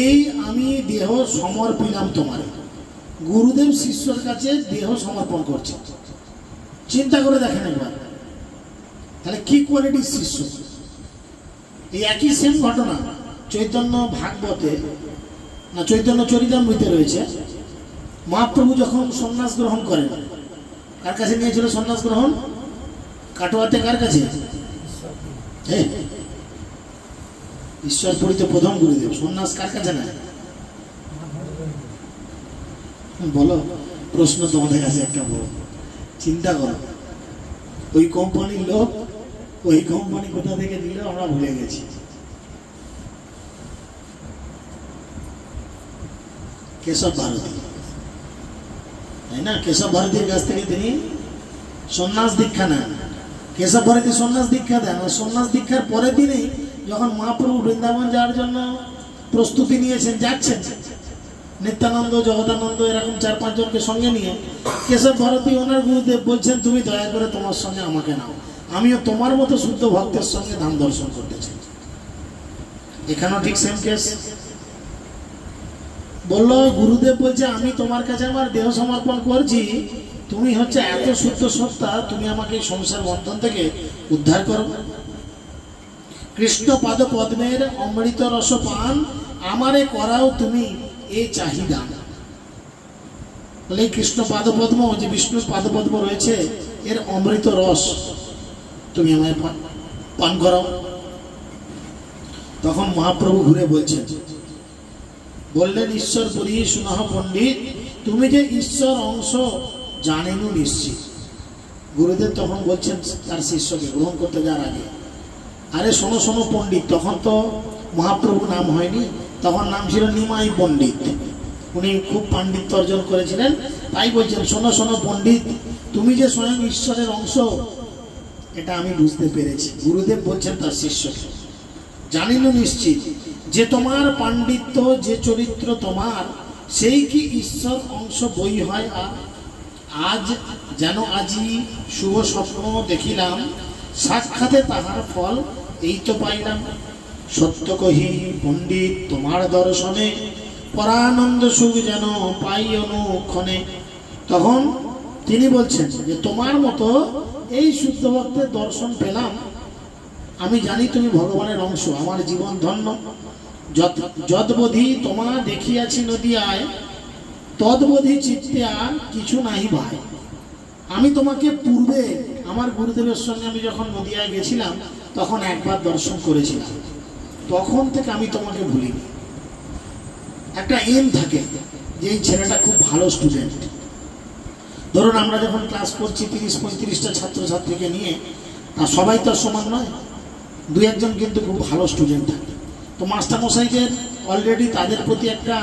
এই আমি দেহ সমর্পিলাম তোমার। গুরুদেব শিষ্যর কাছে দেহ সমর্পণ করছে। চিন্তা করে দেখেন একবার, তাহলে কি কোয়ালিটির শিষ্য। এই একই সেম ঘটনা চৈতন্য ভাগবতে না চৈতন্য চরিতামৃতে রয়েছে। মহাপ্রভু যখন সন্ন্যাস গ্রহণ করেন, কার কাছে নিয়েছিল সন্ন্যাস গ্রহণ? কাটোয়াতে কার কাছে? ঈশ্বরপুরীতে প্রথম গুরুদেব। সন্ন্যাস কার কাছে নেয় বলো? প্রশ্ন তোমাদের কাছে একটা বড়, চিন্তা করো। ওই কোম্পানির লোক, ওই কোম্পানি কোথা থেকে দিল আমরা ভুলে গেছি। কেশব ভারতী, তাই না? কেশব ভারতীর কাছ থেকে তিনি সন্ন্যাস দীক্ষা নেন। কেশব ভারতী সন্ন্যাস দীক্ষা দেন। সন্ন্যাস দীক্ষার পরের দিনেই যখন মহাপ্রভু বৃন্দাবন যাওয়ার জন্য প্রস্তুতি নিয়েছেন, যাচ্ছেন, নিত্যানন্দ, জগদানন্দ এরকম 4-5 জনকে সঙ্গে নিয়ে, কেশব ভারতী ওনার গুরুদেব বলছেন, তুমি দয়া করে তোমার সঙ্গে আমাকে নাও, আমিও তোমার মতো শুদ্ধ ভক্তের সঙ্গে ধাম দর্শন করতে চাই। এখানেও ঠিক সেম কেস। বললো গুরুদেব বলছে, আমি তোমার কাছে আমার দেহ সমর্পণ করছি, তুমি হচ্ছে এত শুদ্ধ সত্তা, তুমি আমাকে সংসার বন্ধন থেকে উদ্ধার করো। কৃষ্ণ পাদ পদ্মের অমৃত রস পান আমারে করাও তুমি এই চাহিদা। বলে কৃষ্ণ পাদ পদ্ম, যে বিষ্ণুর পাদ পদ্ম রয়েছে, এর অমৃত রস তুমি আমায় পান করাও। তখন মহাপ্রভু ঘুরে বলছেন, বললেন, ঈশ্বর পুরী সুনহ পণ্ডিত, তুমি যে ঈশ্বর অংশ জানেন নিশ্চিত। গুরুদেব তখন বলছেন তার শিষ্যকে গ্রহণ করতে যাওয়ার আগে, আরে শোনো শোনো পণ্ডিত, তখন তো মহাপ্রভুর নাম হয়নি, তখন নাম ছিল নিমাই পণ্ডিত। উনি খুব পাণ্ডিত্য অর্জন করেছিলেন, তাই বলছেন শোনো শোনো পণ্ডিত, তুমি যে স্বয়ং ঈশ্বরের অংশ এটা আমি বুঝতে পেরেছি। গুরুদেব বলছেন তার শিষ্যকে, জানিল নিশ্চিত যে তোমার পাণ্ডিত্য, যে চরিত্র তোমার, সেই কি ঈশ্বর অংশ বই হয়। আর আজ যেন আজি শুভ স্বপ্ন দেখিলাম, সাক্ষাতে তাহার ফল এই তো পাইলাম। সত্য কহি পণ্ডিত তোমার দর্শনে, পরানন্দ সুখ যেন পাই অনুক্ষণে। তখন তিনি বলছেন যে তোমার মতো এই শুদ্ধ ভক্তের দর্শন পেলাম, আমি জানি তুমি ভগবানের অংশ, আমার জীবন ধন্য। যদ্বোধি তোমা দেখিয়াছি নদিয়ায়, তদ্বোধি চিত্তে আর কিছু নাহি ভাই। আমি তোমাকে পূর্বে আমার গুরুদেবের সঙ্গে আমি যখন নদিয়ায় গেছিলাম তখন একবার দর্শন করেছিলাম, তখন থেকে আমি তোমাকে ভুলিনি। একটা এম থাকে যে এই ছেলেটা খুব ভালো স্টুডেন্ট। ধরুন আমরা যখন ক্লাস করছি 30-35টা ছাত্রছাত্রীকে নিয়ে, আর সবাই তো সমান নয়, দু একজন কিন্তু খুব ভালো স্টুডেন্ট থাকে। তো মাস্টারমশাইদের অলরেডি তাদের প্রতি একটা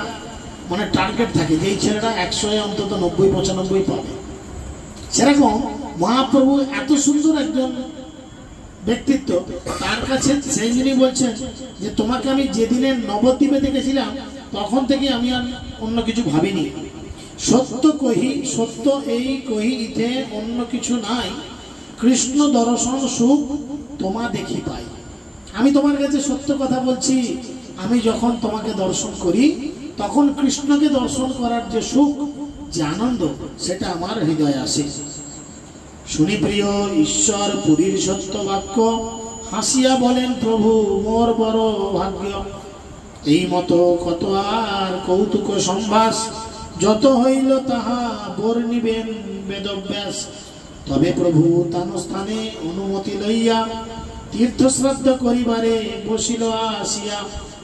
মানে টার্গেট থাকে যে এই ছেলেটা 100-এ অন্তত 90-95 পাবে। সেরকম মহাপ্রভু এত সুন্দর একজন ব্যক্তিত্ব, তার কাছে সেই যিনি বলছেন যে তোমাকে আমি যেদিনে নবদ্বীপে দেখেছিলাম তখন থেকে আমি আর অন্য কিছু ভাবিনি। সত্য কহি, সত্য এই কহি ইতে অন্য কিছু নাই, কৃষ্ণ দর্শন সুখ তোমা দেখি পাই। আমি তোমার কাছে সত্য কথা বলছি, আমি যখন তোমাকে দর্শন করি তখন কৃষ্ণকে দর্শন করার যে সুখ, যে আনন্দ, সেটা আমার হৃদয়ে আসে। শুনি প্রিয় ঈশ্বর পুরীর সত্য বাক্য, হাসিয়া বলেন প্রভু মোর বড় ভাগ্য। এই মতো কত আর কৌতুক সম্ভাস, যত হইল তাহা বর্ণিবেন বেদব্যাস। তবে প্রভু তান স্থানে অনুমতি লইয়া, তীর্থ শ্রাদ্ধ করিবারে বসিল আসিয়া।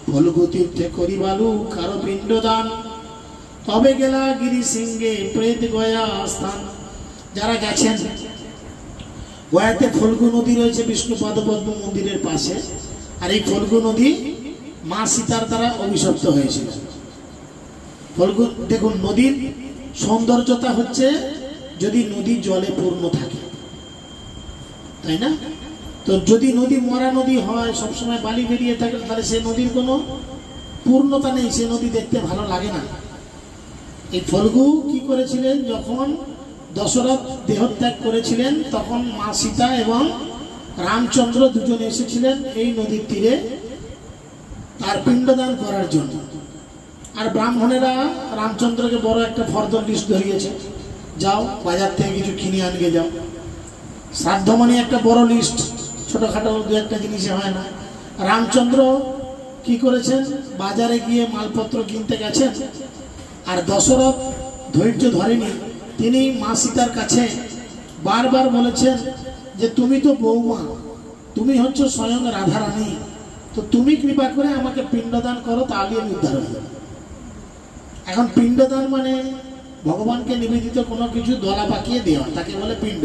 ফল্গু তীর্থে করিবালু কারো পিণ্ডদান, তবে গেলা গিরি সিংহে প্রেত গয়া স্থান। যারা গেছেন, গয়াতে ফল্গু নদী রয়েছে বিষ্ণুপাদ পদ্ম মন্দিরের পাশে, আর এই ফল্গু নদী মা সীতার দ্বারা অভিশপ্ত হয়েছিল। ফল্গু, দেখুন নদীর সৌন্দর্যতা হচ্ছে যদি নদী জলে পূর্ণ থাকে, তাই না? তো যদি নদী মরা নদী হয়, সবসময় বালি বেরিয়ে থাকে, তাহলে সে নদীর কোনো পূর্ণতা নেই, সে নদী দেখতে ভালো লাগে না। এই ফল্গু কি করেছিলেন, যখন দশরথ দেহত্যাগ করেছিলেন তখন মা সীতা এবং রামচন্দ্র দুজন এসেছিলেন এই নদীর তীরে তার পিণ্ডদান করার জন্য। আর ব্রাহ্মণেরা রামচন্দ্রকে বড় একটা ফর্দ লিস্ট ধরিয়েছে, যাও বাজার থেকে কিছু কিনে আনগে যাও। শ্রাদ্ধ মানে একটা বড় লিস্ট, ছোটখাটো দু একটা জিনিসে হয় না। রামচন্দ্র কি করেছেন, বাজারে গিয়ে মালপত্র কিনতে গেছেন, আর দশরথ ধৈর্য ধরেনি, তিনি মা সীতার কাছে বারবার বলেছেন যে তুমি তো বৌমা, তুমি হচ্ছে স্বয়ং রাধারানী, তো তুমি কৃপা করে আমাকে পিণ্ডদান করো, তাহলে আমি উদ্ধার হয়ে যাবো। এখন পিণ্ডদান মানে ভগবানকে নিবেদিত কোনো কিছু দলা পাকিয়ে দেওয়া, তাকে বলে পিণ্ড।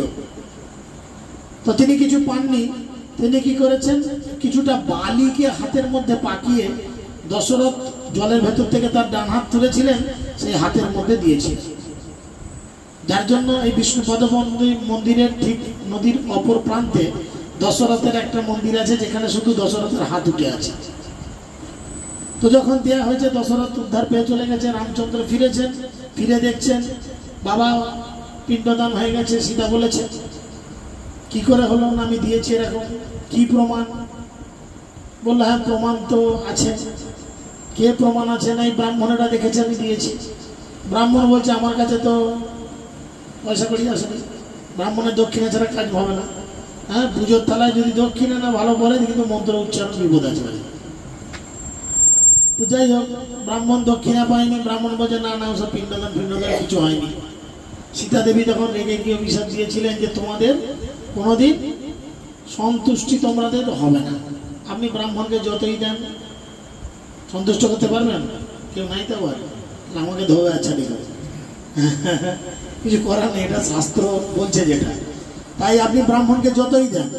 তো তিনি কিছু পাননি, তিনি কি করেছেন, কিছুটা বালিকে হাতের মধ্যে পাকিয়ে দশরথ জলের ভেতর থেকে তার ডান হাত তুলেছিলেন, সেই হাতের মধ্যে দিয়েছিলেন। যার জন্য এই বিষ্ণুপদ মন্দিরের ঠিক নদীর অপর প্রান্তে দশরথের একটা মন্দির আছে, যেখানে শুধু দশরথের হাত উঠে আছে। তো যখন দেয়া হয়েছে, দশরথ উদ্ধার পেয়ে চলে গেছে, রামচন্দ্র ফিরেছেন, ফিরে দেখছেন বাবা পিণ্ডদান হয়ে গেছে। সীতা বলেছে কি করে হলো না, আমি দিয়েছি এরকম, কি প্রমাণ? বললো হ্যাঁ প্রমাণ তো আছে। কে প্রমাণ আছে? নাই ব্রাহ্মণেরা দেখেছে আমি দিয়েছি। ব্রাহ্মণ বলছে আমার কাছে তো পয়সা করি আসেনি, ব্রাহ্মণের দক্ষিণা ছাড়া কাজ হবে না। হ্যাঁ, পুজোর থালায় যদি দক্ষিণা না ভালো বলে, কিন্তু মন্ত্র উচ্চারণ বিপদ আছে। তো যাই হোক, ব্রাহ্মণ দক্ষিণা পায়নি। ব্রাহ্মণ বলছে না না, ওসব পিণ্ডদান কিছু হয়নি। সীতা দেবী তখন রেগে গিয়ে অভিশাপ দিয়েছিলেন যে তোমাদের কোনোদিন সন্তুষ্টি তোমাদের হবে না, আপনি ব্রাহ্মণকে যতই দেন সন্তুষ্ট করতে পারবেন? কেউ নাই তো পারে, আমাকে ধোবে। আচ্ছা ঠিক আছে, কিছু করার নেই, এটা শাস্ত্র বলছে যেটা। তাই আপনি ব্রাহ্মণকে যতই দেন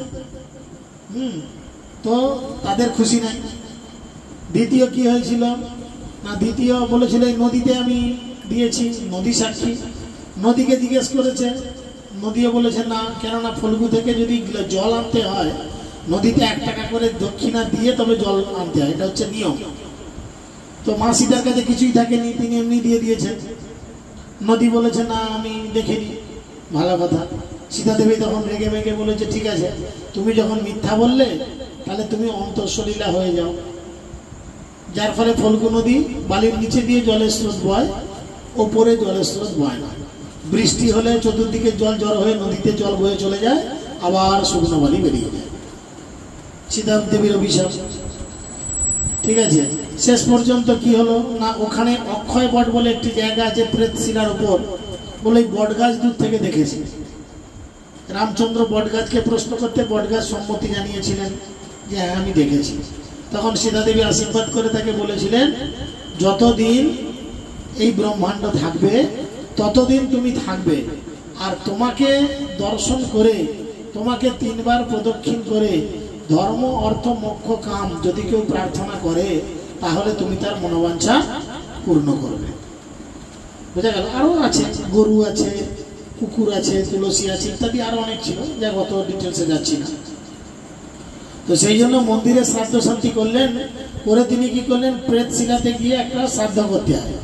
তো তাদের খুশি নাই। দ্বিতীয় কি হয়েছিল না, দ্বিতীয় বলেছিল এই নদীতে আমি দিয়েছি, নদী সাক্ষী। নদীকে জিজ্ঞেস করেছে, নদীও বলেছে না, কেননা ফল্গু থেকে যদি জল আনতে হয় নদীতে 1 টাকা করে দক্ষিণা দিয়ে তবে জল আনতে হয়, এটা হচ্ছে নিয়ম। তো মা সীতার কাছে কিছুই থাকেনি, তিনি এমনি দিয়ে দিয়েছেন। নদী বলেছে না আমি দেখিনি। ভালো কথা। সীতা দেবী তখন রেগে মেগে বলেছে ঠিক আছে, তুমি যখন মিথ্যা বললে তাহলে তুমি অন্তঃসলীলা হয়ে যাও। যার ফলে ফল্গু নদী বালির নিচে দিয়ে জলের স্রোত বয়, ওপরে জলের স্রোত বয় না। বৃষ্টি হলে চতুর্দিকে জল জড়ো হয়ে নদীতে জল বয়ে চলে যায়, আবার শুকনো বালি বেরিয়ে যায়। সীতা দেবীর অভিশাপ। ঠিক আছে, শেষ পর্যন্ত কি হলো না, ওখানে অক্ষয় বট বলে একটি জায়গা আছে প্রেতশিলার উপর, বলে বট গাছ দূর থেকে দেখেছে। রামচন্দ্র বট গাছকে প্রশ্ন করতে বট গাছ সম্মতি জানিয়েছিলেন যে হ্যাঁ আমি দেখেছি। তখন সীতা দেবী আশীর্বাদ করে তাকে বলেছিলেন যতদিন এই ব্রহ্মাণ্ড থাকবে ততদিন তুমি থাকবে, আর তোমাকে দর্শন করে, তোমাকে 3 বার প্রদক্ষিণ করে ধর্ম অর্থ মোক্ষ কাম যদি কেউ প্রার্থনা করে তাহলে তুমি তার মনোবাঞ্ছা পূর্ণ করবে। বোঝা গেল? আরো আছে, গরু আছে, কুকুর আছে, তুলসী আছে, ইত্যাদি আরো অনেক ছিল, যা কত ডিটেলসে যাচ্ছি না। তো সেই জন্য মন্দিরে শ্রাদ্ধ শান্তি করলেন, করে তিনি কি করলেন, প্রেতশিলাতে গিয়ে একটা শ্রাদ্ধ করতে হয়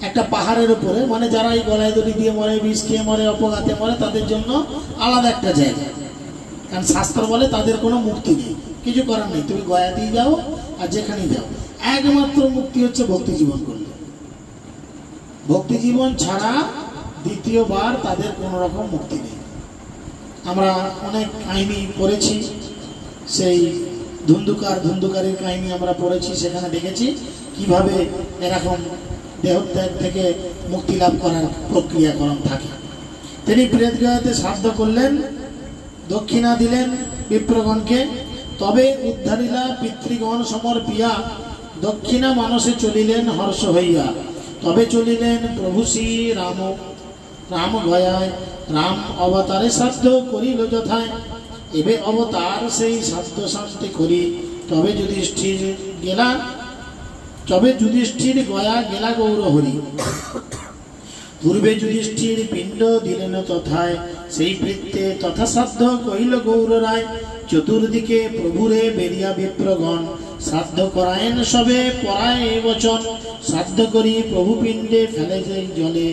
একটা পাহাড়ের উপরে, মানে যারা এই গলায় দড়ি দিয়ে মরে, বিষ খেয়ে মরে, অপঘাতে মরে, তাদের জন্য আলাদা একটা জায়গা। কারণ শাস্ত্র বলে তাদের কোনো মুক্তি নেই, কিছু করার নেই, তুমি গয়া দিয়ে যাও আর যেখানেই যাও, একমাত্র মুক্তি হচ্ছে ভক্তি জীবন করলে। ভক্তি জীবন ছাড়া দ্বিতীয়বার তাদের কোনো রকম মুক্তি নেই। আমরা অনেক কাহিনী পড়েছি, সেই ধুন্ধুকারীর কাহিনী আমরা পড়েছি, সেখানে দেখেছি কিভাবে এরকম দেহত্যাগ থেকে মুক্তি লাভ করার প্রক্রিয়াকরণ থাকে। তিনি প্রেতগয়াতে শ্রাদ্ধ করলেন, দক্ষিণা দিলেন বিপ্রগণকে, তবে উদ্ধারিলা পিতৃগণ সমর্পিয়া দক্ষিণা মানসে চলিলেন হর্ষ হইয়া। তবে চলিলেন প্রভু শ্রী রাম গয়ায়, রাম অবতারে শ্রাদ্ধ করিল যথায়। এবে অবতার সেই শ্রাদ্ধ শান্তি করি, তবে যুধিষ্ঠির গয়া গেলা গৌর হরি। পূর্বে যুধিষ্ঠির পিণ্ড দিলেন তথায়, সেই বৃত্তে তথা শ্রাদ্ধ কহিল গৌর রায়। চতুর্দিকে প্রভুরে বেরিয়া বিপ্রগণ, শ্রাদ্ধ করায়েন সবে পরায় বচন। শ্রাদ্ধ করি প্রভু পিণ্ডে ফেলে যাই জলে,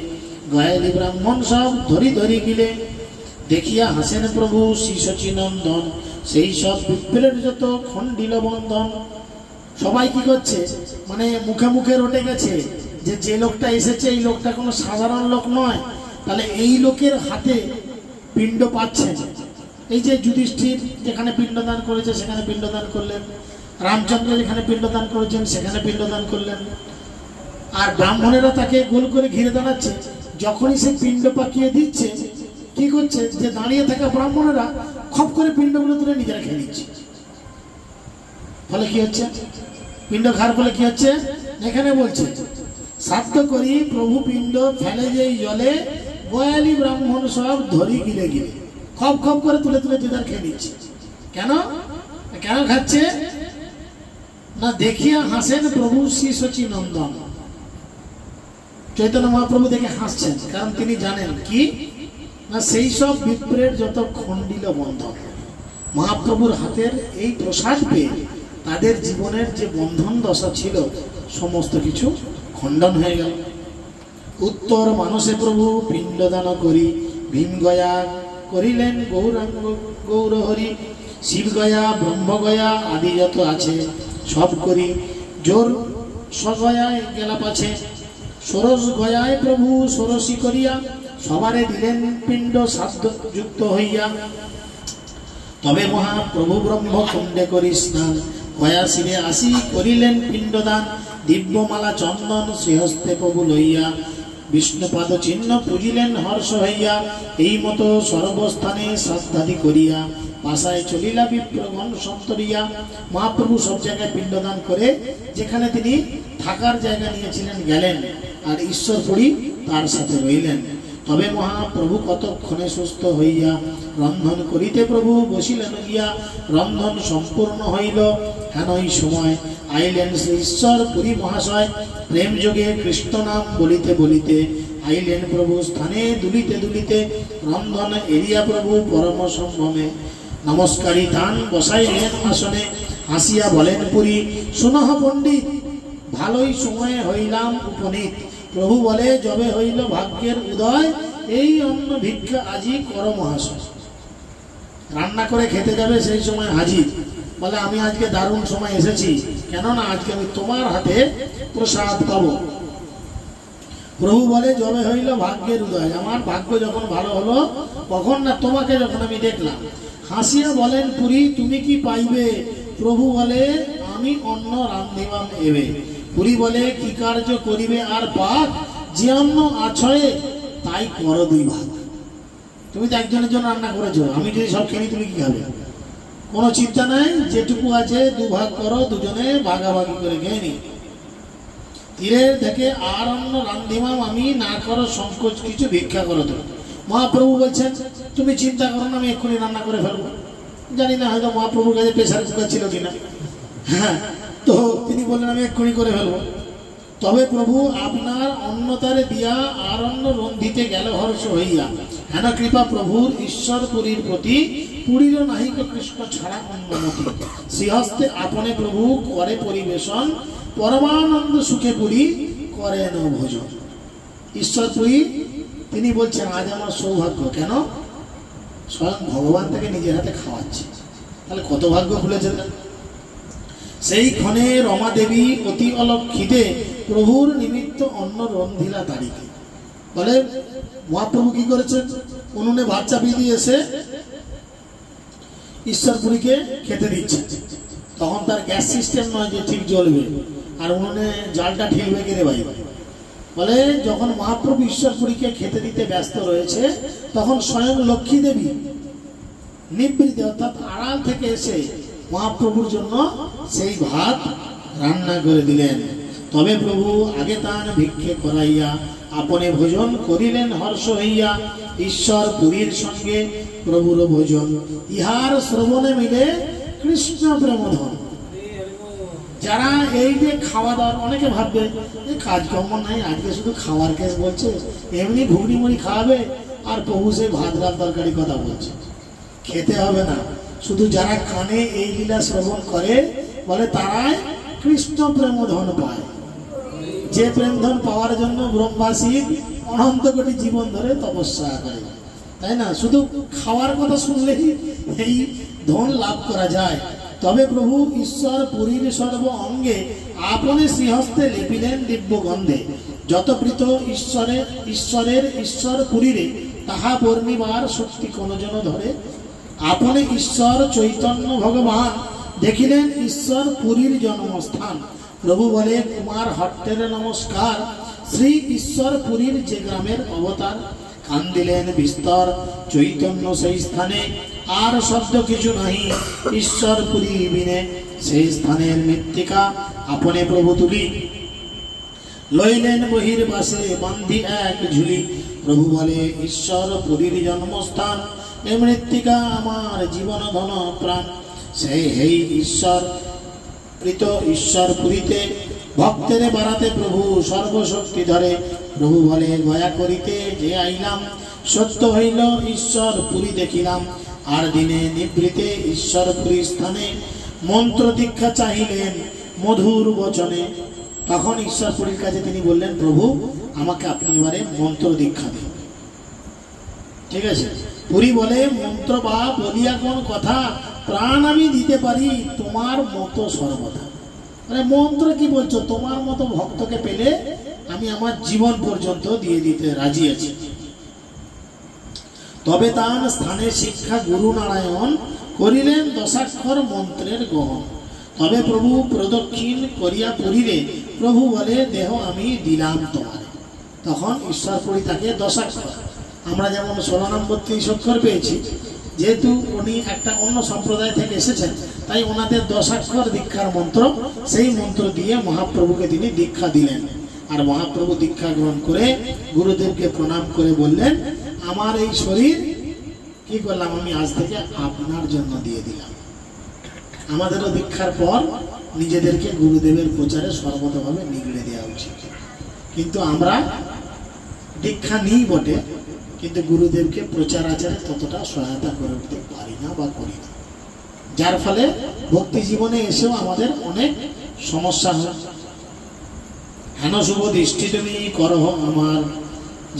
গয়ালি ব্রাহ্মণ সব ধরি ধরি গিলে। দেখিয়া হাসেন প্রভু শ্রী শচীনন্দন, সেই সব বিপ্রের যত খণ্ডিল বন্ধন। সবাই কি করছে, মানে মুখে মুখে রটে গেছে যে লোকটা এসেছে এই লোকটা কোনো সাধারণ লোক নয়, তাহলে এই লোকের হাতে পিণ্ড পাচ্ছেন। এই যে যুধিষ্ঠির যেখানে পিণ্ডদান করেছে সেখানে পিণ্ডদান করলেন, রামচন্দ্র যেখানে পিণ্ডদান করেছেন সেখানে পিণ্ডদান করলেন, আর ব্রাহ্মণেরা তাকে গোল করে ঘিরে দাঁড়াচ্ছে। যখনই সে পিণ্ড পাকিয়ে দিচ্ছে, কি করছে, যে দাঁড়িয়ে থাকা ব্রাহ্মণেরা খপ করে পিণ্ডগুলো তুলে নিজেরা খেয়ে নিচ্ছে। ফলে কি হচ্ছে, পিণ্ড খাওয়ার ফলে কি হচ্ছে, এখানে বলছে শ্রাদ্ধ করি প্রভু পিণ্ড ফেলে যেই জলে, গয়ালি ব্রাহ্মণ সব ধরি গিলে গিলে, খপ খপ করে তুলে তুলে দিদার খেয়ে নিচ্ছে। কেন কেন খাচ্ছে না, দেখিয়া হাসেন প্রভু শ্রী শচীনন্দন। চৈতন্য মহাপ্রভু দেখে হাসছেন, কারণ তিনি জানেন কি না, সেই সব বিপ্রের যত খণ্ডিল বন্ধন, মহাপ্রভুর হাতের এই প্রসাদ পেয়ে তাদের জীবনের যে বন্ধন দশা ছিল সমস্ত কিছু খণ্ডন হয়ে গেল। উত্তর মানসে প্রভু পিণ্ডদান করি, ভীম গয়া করিলেন গৌরাঙ্গ গৌরহরি। শিব গয়া ব্রহ্ম গয়া আদি যত আছে, সব করি জোর সগয়ায় গেলা পাছে। ষোড়শ গয়ায় প্রভু ষোড়শী করিয়া, সবারে দিলেন পিণ্ড শ্রাদ্ধ যুক্ত হইয়া। তবে মহাপ্রভু ব্রহ্মকুণ্ডে করি স্নান, গয়া শিরে আসি করিলেন পিণ্ডদান। দিব্যমালা চন্দন শ্রীহস্তে প্রভু লইয়া, বিষ্ণুপাদ চিহ্ন পুজিলেন হর্ষ হইয়া। এই মতো সর্বস্থানে শ্রাদ্ধাদি করিয়া, পাশায় চলিলা বিপ্রগণ সন্তরিয়া। মহাপ্রভু সব জায়গায় পিণ্ডদান করে, যেখানে তিনি থাকার জায়গা নিয়েছিলেন গেলেন, আর ঈশ্বরপুরী তার সাথে রইলেন। তবে মহাপ্রভু কতক্ষণে সুস্থ হইয়া রন্ধন করিতে প্রভু বসিলেন গিয়া। রন্ধন সম্পূর্ণ হইল, হেন এই সময় আইলেন শ্রী ঈশ্বর পুরী মহাশয়। প্রেম যোগে কৃষ্ণ নাম বলিতে বলিতে আইলেন প্রভু স্থানে। দুলিতে দুলিতে রন্ধন এরিয়া প্রভু পরম সম্ভ্রমে নমস্কারী তান বসাইলেন আসনে। হাসিয়া বলেন পুরী, শুনহ পণ্ডিত, ভালোই সময়ে হইলাম উপনীত। প্রভু বলে, যবে হইল ভাগ্যের উদয়, এই অন্ন ভিক্ষা আজি কর মহাশয়। রান্না করে খেতে যাবে, সেই সময় হাজির। বলে, আমি আজকে দারুণ সময় এসেছি, কেননা আজকে আমি তোমার হাতে প্রসাদ পাবো। প্রভু বলে, যবে হইল ভাগ্যের উদয়, আমার ভাগ্য যখন ভালো হলো, কখন না তোমাকে যখন আমি দেখলাম। হাসিয়া বলেন পুরী, তুমি কি পাইবে? প্রভু বলে, আমি অন্ন রান্ধিবাম এবে। পুরী বলে, কি কার্য করিবে আর পাক? যে অন্ন আছয়ে তাই করো দুই ভাগ। তুমি তো একজনের জন্য রান্না করেছো, আমি যদি সব খেয়ে তুমি কি খাবে? কোনো চিন্তা নাই, যেটুকু আছে দুভাগ করো, দুজনে ভাগাভাগি করে খেয়ে নি। তীরের থেকে আর অন্ন রান্ধিবাম আমি, না করো সংকোচ কিছু, ভিক্ষা করো তুমি। মহাপ্রভু বলছেন, তুমি চিন্তা করো না, আমি এক্ষুনি রান্না করে ফেলবো। জানি না হয়তো মহাপ্রভুর কাছে প্রেসার কুকার ছিল কিনা, হ্যাঁ, তো তিনি বললেন আমি এক্ষুনি করে ফেলবো। তবে প্রভু আপনার অন্নতারে দিয়া আর অন্ন রন্ধিতে গেল হর্ষ হইয়া। হেন কৃপা প্রভুর ঈশ্বর পুরীর প্রতি, পুরীর নাহিক কৃষ্ণ ছাড়া অন্যমতি। শ্রীহস্তে আপনে প্রভু করে পরিবেশন, পরমানন্দ সুখে পুরী করেন ভোজন। ঈশ্বর পুরী তিনি বলছেন, আজ আমার সৌভাগ্য, কেন? স্বয়ং ভগবান তাকে নিজের হাতে খাওয়াচ্ছে। তাহলে কত ভাগ্য খুলেছে। সেই ক্ষণে রমা দেবী অতি অলক্ষিতে প্রভুর নিমিত্ত অন্ন রন্ধিলা তারিখে। বলে, মহাপ্রভু কি করেছেন? উনুনে ভাত চাপিয়ে দিয়ে এসে ঈশ্বরপুরীকে খেতে দিচ্ছে। তখন তার গ্যাস সিস্টেম নয় যে ঠিক জ্বলবে, আর উনুনে জালটা ঠেলবে কেড়ে বাইরে। বলে, যখন মহাপ্রভু ঈশ্বরপুরীকে খেতে দিতে ব্যস্ত রয়েছে, তখন স্বয়ং লক্ষ্মী দেবী নিবৃত্তি অর্থাৎ আড়াল থেকে এসে মহাপ্রভুর জন্য সেই ভাত রান্না করে দিলেন। তবে প্রভু আগে তান ভিক্ষে করাইয়া আপনে ভোজন করিলেন হর্ষ হইয়া। ঈশ্বর পুরীর সঙ্গে প্রভুর ভোজন, ইহার শ্রবণে মিলে কৃষ্ণ প্রেমধন। যারা এই যে খাওয়া দাওয়ার, অনেকে ভাববে যে কাজকর্ম নাই, আজকে শুধু খাওয়ার কেস বলছে, এমনি ঘুগনি মুড়ি খাওয়াবে, আর প্রভু সেই ভাত ডাল তরকারি কথা বলছে। খেতে হবে না, শুধু যারা কানে এই লীলা শ্রবণ করে, বলে তারাই কৃষ্ণ প্রেমধন পায়। যে প্রেমধন পাওয়ার জন্য ব্রহ্মাসী অনন্ত কোটি জীবন ধরে তপস্যা করে, তাই না? শুধু খাওয়ার কথা শুনলেই এই ধন লাভ করা যায়। তবে প্রভু ঈশ্বর পুরীর সর্ব অঙ্গে আপনে শ্রীহস্তে লিপিলেন দিব্য গন্ধে। যত প্রীত ঈশ্বরের ঈশ্বর পুরীরে, তাহা বর্ণিবার শক্তি কোন জন ধরে। আপনে ঈশ্বর চৈতন্য ভগবান দেখিলেন ঈশ্বর পুরীর জন্মস্থান। প্রভু বলে, কুমার হট্টের নমস্কার, শ্রী ঈশ্বর পুরীর যে গ্রামের অবতার। কান্দিলেন বিস্তর চৈতন্য সেই স্থানে, আর শব্দ কিছু নাহি ঈশ্বর পুরী বিনে। সেই স্থানের মৃত্তিকা আপনে প্রভু তুলি, লইলেন বহির বাসে বান্ধি এক ঝুলি। প্রভু বলে, ঈশ্বর পুরীর জন্মস্থান, এ মৃত্তিকা আমার জীবন ধন প্রাণ। সেই হেই ঈশ্বর প্রীত ঈশ্বর পুরীতে, ভক্তের বাড়াতে প্রভু সর্বশক্তি ধরে। প্রভু বলে, গয়া করিতে যে আইলাম, সত্য হইল ঈশ্বর পুরী দেখিলাম। আর দিনে নিবৃতে ঈশ্বর পুরী স্থানে, মন্ত্র দীক্ষা চাহিলেন মধুর বচনে। তখন ঈশ্বর পুরীর কাছে তিনি বললেন, প্রভু আমাকে আপনি এবারে মন্ত্র দীক্ষা দিন। ঠিক আছে? পুরী বলে, মন্ত্র বা বলিয়া কোন কথা, প্রাণ আমি দিতে পারি তোমার মতো সর্বদা। মানে মন্ত্র কি বলছো? তোমার মতো ভক্তকে পেলে আমি আমার জীবন পর্যন্ত দিয়ে দিতে রাজি আছি। তবে তার স্থানে শিক্ষা গুরু নারায়ণ করিলেন দশাক্ষর মন্ত্রের গ্রহণ। তবে প্রভু প্রদক্ষিণ করিয়া পুরীরে, প্রভু বলে, দেহ আমি দিলাম তোমার। তখন ঈশ্বর পুরী তাকে দশাক্ষর, আমরা যেমন 16 নম্বর 30 অক্ষর পেয়েছি, যেহেতু উনি একটা অন্য সম্প্রদায় থেকে এসেছেন, তাই ওনাদের দশাক্ষর দীক্ষার মন্ত্র, সেই মন্ত্র দিয়ে মহাপ্রভুকে তিনি দীক্ষা দিলেন। আর মহাপ্রভু দীক্ষা গ্রহণ করে গুরুদেবকে প্রণাম করে বললেন, আমার এই শরীর কি করলাম, আমি আজ থেকে আপনার জন্য দিয়ে দিলাম। আমাদেরও দীক্ষার পর নিজেদেরকে গুরুদেবের প্রচারে সর্বতভাবে নিগড়ে দেওয়া উচিত। কিন্তু আমরা দীক্ষা নিই বটে, কিন্তু গুরুদেবকে প্রচার আচারে ততটা সহায়তা করে উঠতে পারি না বা করি না, যার ফলে ভক্তি জীবনে এসেও আমাদের অনেক সমস্যা হয়। হেন শুভ দৃষ্টি তুমি করহ আমার,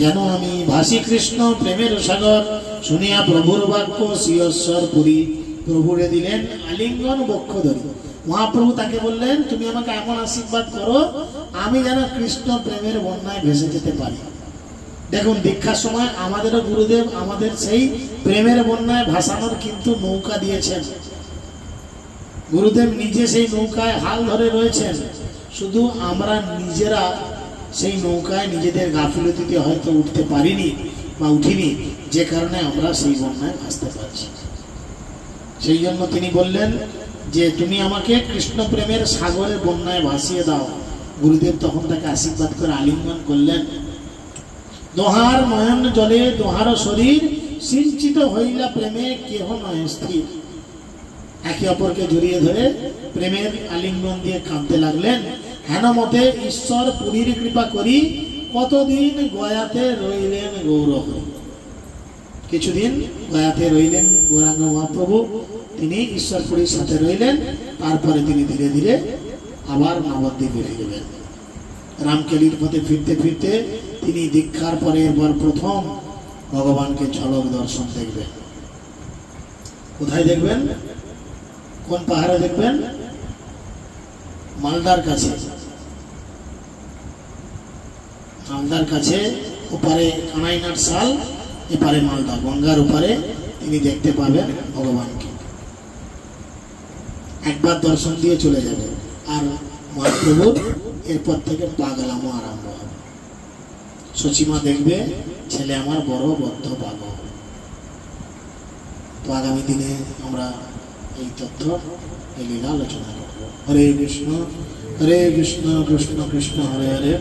যেন আমি ভাসি কৃষ্ণ প্রেমের সাগর, শুনিয়া প্রভুর বাক্য শ্রীশ্বর পুরী। প্রভুরে দিলেন আলিঙ্গন বক্ষ ধরি। মহাপ্রভু তাকে বললেন, তুমি আমাকে এমন আশীর্বাদ করো আমি যেন কৃষ্ণ প্রেমের বন্যায় ভেসে যেতে পারি। দেখুন, দীক্ষার সময় আমাদেরও গুরুদেব আমাদের সেই প্রেমের বন্যায় ভাসানোর কিন্তু নৌকা দিয়েছেন। গুরুদেব নিজে সেই নৌকায় হাল ধরে রয়েছেন, শুধু আমরা নিজেরা সেই নৌকায় নিজেদের গাফিলতিতে হয়তো উঠতে পারিনি বা উঠিনি, যে কারণে আমরা সেই বন্যায় ভাসতে পারছি। সেই জন্য তিনি বললেন যে তুমি আমাকে কৃষ্ণ প্রেমের সাগরের বন্যায় ভাসিয়ে দাও। গুরুদেব তখন তাকে আশীর্বাদ করে আলিঙ্গন করলেন। দোহার নয়ন জলে দোহার শরীর, সিঞ্চিত হইলা প্রেমে কেহ নয় স্থির। একে অপরকে জড়িয়ে ধরে প্রেমের আলিঙ্গন দিয়ে কাঁদতে লাগলেন। হেন মতে ঈশ্বর পুরীর কৃপা করি, কতদিন গয়াতে রইলেন গৌরহরি। কিছুদিন গয়াতে রইলেন গৌরাঙ্গ মহাপ্রভু, তিনি ঈশ্বরপুরীর সাথে রইলেন। তারপরে তিনি ধীরে ধীরে আবার নবদ্বীপে ফিরবেন। রামকেলির পথে ফিরতে ফিরতে তিনি দীক্ষার পরে এবার প্রথম ভগবানকে ঝলক দর্শন দেখবেন। কোথায় দেখবেন? কোন পাহাড়ে দেখবেন? মালদার কাছে। মালদার কাছে ওপারে কানাইনাট শাল, এপারে মালদা, গঙ্গার ওপারে তিনি দেখতে পাবেন ভগবানকে। একবার দর্শন দিয়ে চলে যাবে, আর মহাপ্রভুর এরপর থেকে পাগলামো আরম্ভ হবে। সচিমা দেখবে ছেলে আমার বড় বদ্ধ পাগল। তো আগামী দিনে আমরা এই তথ্য, এই লীলা আলোচনা করব। হরে কৃষ্ণ কৃষ্ণ কৃষ্ণ হরে হরে।